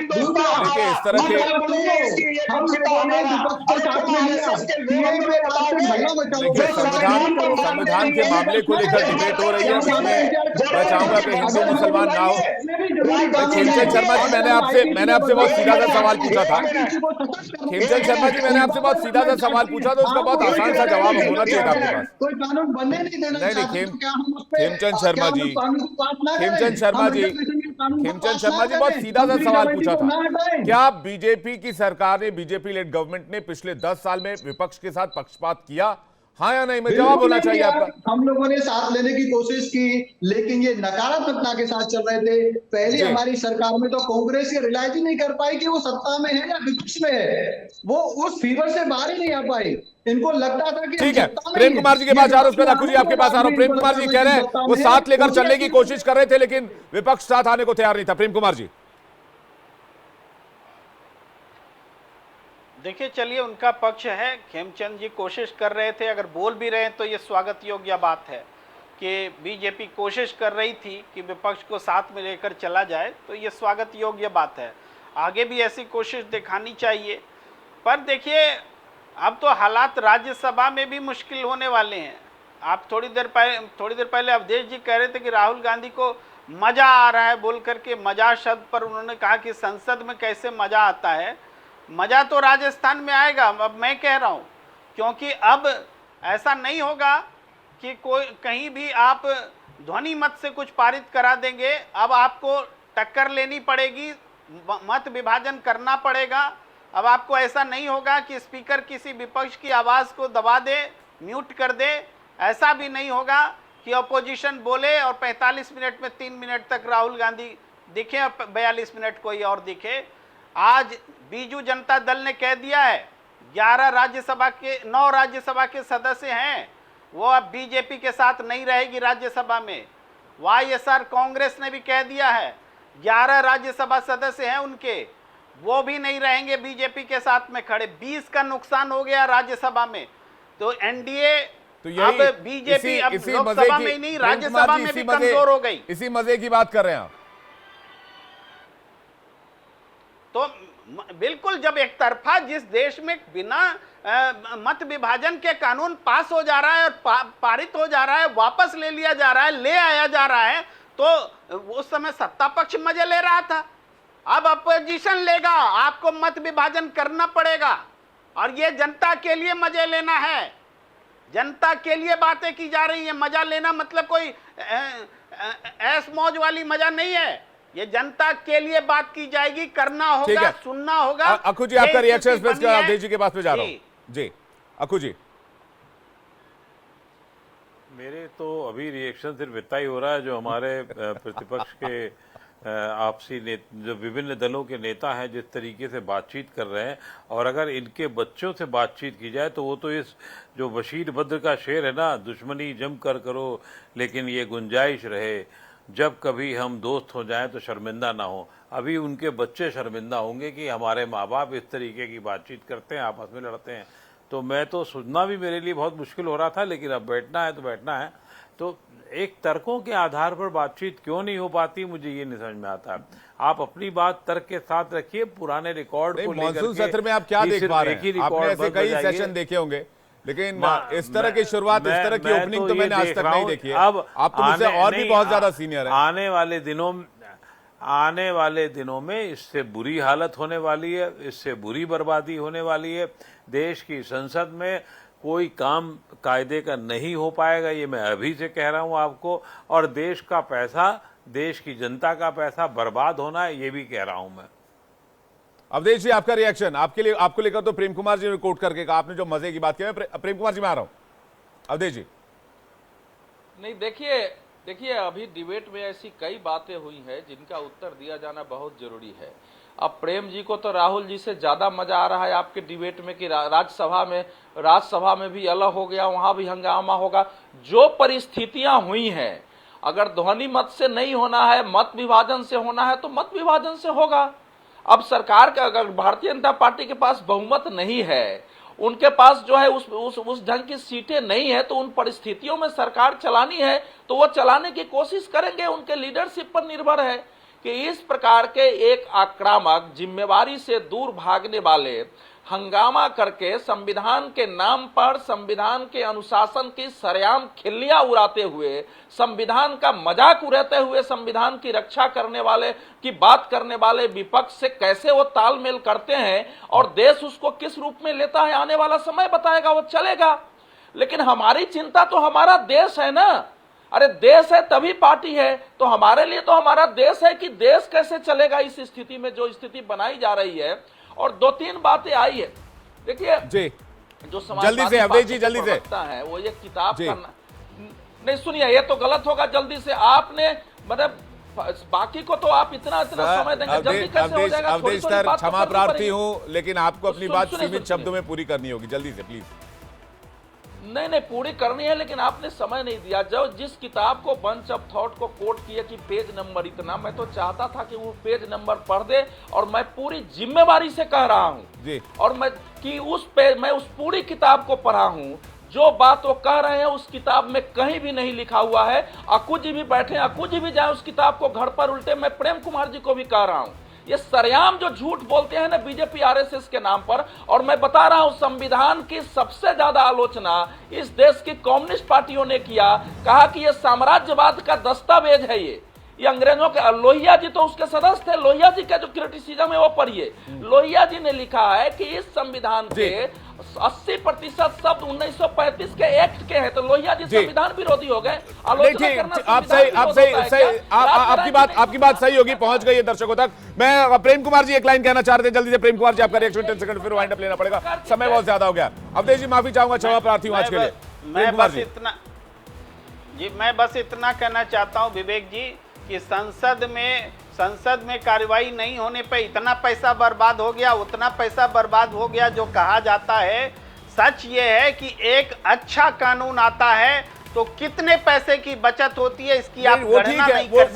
देखिए, इस तरह के हम लोगों ने विपक्ष को साथ में लिया, सीएए पे आपसे हल्ला मचाओगे, देखिए, संविधान के मामले को लेकर डिबेट हो रही है, उसमें मैं चाहूंगा कि हिंदू मुसलमान ना हो। खेमचंद शर्मा जी, मैंने आपसे बहुत सीधा सा सवाल पूछा था। खेमचंद शर्मा जी, मैंने आपसे बहुत सीधा सा सवाल पूछा था, उसका बहुत आसान सा जवाब होना चाहिए था आपके पास। कोई कानून बनने नहीं देना नहीं, चाहते तो क्या हम उस पे खेमचंद शर्मा जी, खेमचंद शर्मा जी बहुत सीधा सा सवाल पूछा था। क्या बीजेपी की सरकार ने, बीजेपी लेड गवर्नमेंट ने पिछले 10 साल में विपक्ष के साथ पक्षपात किया, हाँ या नहीं? मैं जवाब होना चाहिए आपका। हम लोगों ने साथ लेने की कोशिश की, लेकिन ये नकारात्मकता के साथ चल रहे थे। पहले हमारी सरकार में तो कांग्रेस ये रियलाइज ही नहीं कर पाई कि वो सत्ता में है या विपक्ष में है, वो उस फीवर से बाहर ही नहीं आ पाई। इनको लगता था कि ठीक है, प्रेम कुमार जी के पास आ रहा हूं, उसके बाद अक्कू जी आपके पास आ रहा हूं। प्रेम कुमार जी कह रहे हैं वो साथ लेकर चलने की कोशिश कर रहे थे, लेकिन विपक्ष साथ आने को तैयार नहीं था। प्रेम कुमार जी, देखिए, चलिए, उनका पक्ष है। खेमचंद जी कोशिश कर रहे थे, अगर बोल भी रहे हैं तो ये स्वागत योग्य बात है कि बीजेपी कोशिश कर रही थी कि विपक्ष को साथ में लेकर चला जाए, तो ये स्वागत योग्य बात है। आगे भी ऐसी कोशिश दिखानी चाहिए। पर देखिए, अब तो हालात राज्यसभा में भी मुश्किल होने वाले हैं। आप थोड़ी देर पहले अवधेश जी कह रहे थे कि राहुल गांधी को मजा आ रहा है, बोल करके मजा शब्द पर उन्होंने कहा कि संसद में कैसे मजा आता है। मजा तो राजस्थान में आएगा, अब मैं कह रहा हूं, क्योंकि अब ऐसा नहीं होगा कि कोई कहीं भी आप ध्वनि मत से कुछ पारित करा देंगे। अब आपको टक्कर लेनी पड़ेगी, मत विभाजन करना पड़ेगा। अब आपको ऐसा नहीं होगा कि स्पीकर किसी विपक्ष की आवाज़ को दबा दे, म्यूट कर दे। ऐसा भी नहीं होगा कि अपोजिशन बोले और 45 मिनट में 3 मिनट तक राहुल गांधी दिखे और 42 मिनट कोई और दिखे। आज बीजू जनता दल ने कह दिया है, 9 राज्यसभा के सदस्य हैं, वो अब बीजेपी के साथ नहीं रहेगी राज्यसभा में। वाईएसआर कांग्रेस ने भी कह दिया है, 11 राज्यसभा सदस्य हैं उनके, वो भी नहीं रहेंगे बीजेपी के साथ में खड़े। 20 का नुकसान हो गया राज्यसभा में। तो एनडीए अब बीजेपी अब लोकसभा में ही नहीं, राज्यसभा में भी कमजोर हो गई। इसी मजे की बात कर रहे हैं आप। तो बिल्कुल, जब एक तरफा जिस देश में बिना मत विभाजन के कानून पास हो जा रहा है और पारित हो जा रहा है, वापस ले लिया जा रहा है, ले आया जा रहा है, तो उस समय सत्ता पक्ष मजे ले रहा था। अब अपोजिशन लेगा, आपको मत विभाजन करना पड़ेगा, और ये जनता के लिए मजे लेना है। जनता के लिए बातें की जा रही है। मजा लेना मतलब कोई ऐस मौज वाली मजा नहीं है। ये जनता के लिए बात की जाएगी, करना होगा, सुनना होगा। अक्कू जी, आपका रिएक्शन अवधेश जी के पास में जा रहा हूं। जी अक्कू जी। मेरे तो अभी रिएक्शन सिर्फ इतना ही हो रहा है, जो हमारे प्रतिपक्ष के आपसी जो विभिन्न दलों के नेता हैं जिस तरीके से बातचीत कर रहे हैं, और अगर इनके बच्चों से बातचीत की जाए तो वो तो इस जो बशीर बद्र का शेर है ना, दुश्मनी जम कर करो लेकिन ये गुंजाइश रहे, जब कभी हम दोस्त हो जाएं तो शर्मिंदा ना हो। अभी उनके बच्चे शर्मिंदा होंगे कि हमारे माँ बाप इस तरीके की बातचीत करते हैं, आपस में लड़ते हैं। तो मैं तो सुनना भी मेरे लिए बहुत मुश्किल हो रहा था, लेकिन अब बैठना है तो बैठना है। तो एक तर्कों के आधार पर बातचीत क्यों नहीं हो पाती, मुझे ये नहीं समझ में आता है। आप अपनी बात तर्क के साथ रखिए, पुराने रिकॉर्ड को लेकर मॉनसून सत्र में आप क्या देख पा रहे हैं? आपने ऐसे कई सेशन देखे होंगे, लेकिन इस तरह की शुरुआत, इस तरह की ओपनिंग तो मैंने आज तक नहीं देखी है। अब आप तो मुझसे और भी बहुत ज्यादा सीनियर है। आने वाले दिनों में इससे बुरी हालत होने वाली है, इससे बुरी बर्बादी होने वाली है। देश की संसद में कोई काम कायदे का नहीं हो पाएगा, ये मैं अभी से कह रहा हूं आपको। और देश का पैसा, देश की जनता का पैसा बर्बाद होना है, ये भी कह रहा हूं मैं। अवधेश जी, आपका रिएक्शन, आपको लेकर तो प्रेम कुमार जी ने कोट करके कहा, आपने जो मजे की बात की। मैं प्रेम कुमार जी में आ रहा हूं। अवधेश जी। नहीं, देखिए, देखिए, अभी डिबेट में ऐसी कई बातें हुई हैं जिनका उत्तर दिया जाना बहुत जरूरी है। अब प्रेम जी को तो राहुल जी से ज्यादा मजा आ रहा है आपके डिबेट में कि राज्यसभा में भी अलग हो गया, वहां भी हंगामा होगा। जो परिस्थितियां हुई हैं, अगर ध्वनि मत से नहीं होना है, मत विभाजन से होना है, तो मत विभाजन से होगा। अब सरकार का अगर भारतीय जनता पार्टी के पास बहुमत नहीं है, उनके पास जो है उस ढंग की सीटें नहीं है, तो उन परिस्थितियों में सरकार चलानी है तो वो चलाने की कोशिश करेंगे। उनके लीडरशिप पर निर्भर है कि इस प्रकार के एक आक्रामक, जिम्मेवारी से दूर भागने वाले, हंगामा करके संविधान के नाम पर संविधान के अनुशासन की सरेआम खिल्लियां उड़ाते हुए, संविधान का मजाक उड़ाते हुए संविधान की रक्षा करने वाले की बात करने वाले विपक्ष से कैसे वो तालमेल करते हैं और देश उसको किस रूप में लेता है, आने वाला समय बताएगा, वो चलेगा। लेकिन हमारी चिंता तो हमारा देश है ना। अरे देश है तभी पार्टी है, तो हमारे लिए तो हमारा देश है कि देश कैसे चलेगा इस स्थिति में, जो स्थिति बनाई जा रही है। और 2-3 बातें आई है, देखिए जो जल्दी से अवधेश जी, जल्दी से है वो ये किताब करना नहीं, सुनिए ये तो गलत होगा। जल्दी से आपने मतलब बाकी को तो आप इतना समय देंगे, जल्दी कैसे हो जाएगा? अवधेश सर, क्षमा प्रार्थी हूँ, लेकिन आपको अपनी बात सीमित शब्दों में पूरी करनी होगी, जल्दी से प्लीज। नहीं पूरी करनी है, लेकिन आपने समय नहीं दिया। जब जिस किताब को बंच ऑफ थॉट को कोट किया कि पेज नंबर इतना, मैं तो चाहता था कि वो पेज नंबर पढ़ दे, और मैं पूरी जिम्मेवारी से कह रहा हूँ और मैं उस पूरी किताब को पढ़ा हूँ। जो बात वो कह रहे हैं उस किताब में कहीं भी नहीं लिखा हुआ है। अक्कू जी भी बैठे, अक्कू जी भी जाए उस किताब को घर पर उल्टे। मैं प्रेम कुमार जी को भी कह रहा हूँ, ये सरेआम जो झूठ बोलते हैं ना बीजेपी आरएसएस के नाम पर। और मैं बता रहा हूं, संविधान की सबसे ज्यादा आलोचना इस देश की कम्युनिस्ट पार्टियों ने किया, कहा कि ये साम्राज्यवाद का दस्तावेज है। ये अंग्रेजों के, लोहिया जी तो उसके सदस्य थे। लोहिया जी का जो क्रिटिसिज्म है वो पढ़िए। लोहिया जी ने लिखा है कि इस संविधान के 80% शब्द 1935 के एक्ट के हैं, तो लोहिया जी संविधान विरोधी हो गए। आपकी बात सही होगी, पहुंच गई है दर्शकों तक। मैं प्रेम कुमार जी एक लाइन कहना चाह रहे थे, जल्दी से प्रेम कुमार जी आपका रिएक्शन 10 सेकंड, फिर वाइंड अप लेना पड़ेगा, समय बहुत ज्यादा हो गया। अवधेश जी माफी चाहूंगा, क्षमा प्रार्थी हूं आज के लिए। मैं बस इतना कहना चाहता हूं विवेक जी कि संसद में कार्रवाई नहीं होने पे इतना पैसा बर्बाद हो गया, उतना पैसा बर्बाद हो गया जो कहा जाता है। सच ये है कि एक अच्छा कानून आता है तो कितने पैसे की बचत होती है इसकी आप गणना नहीं कर सकते।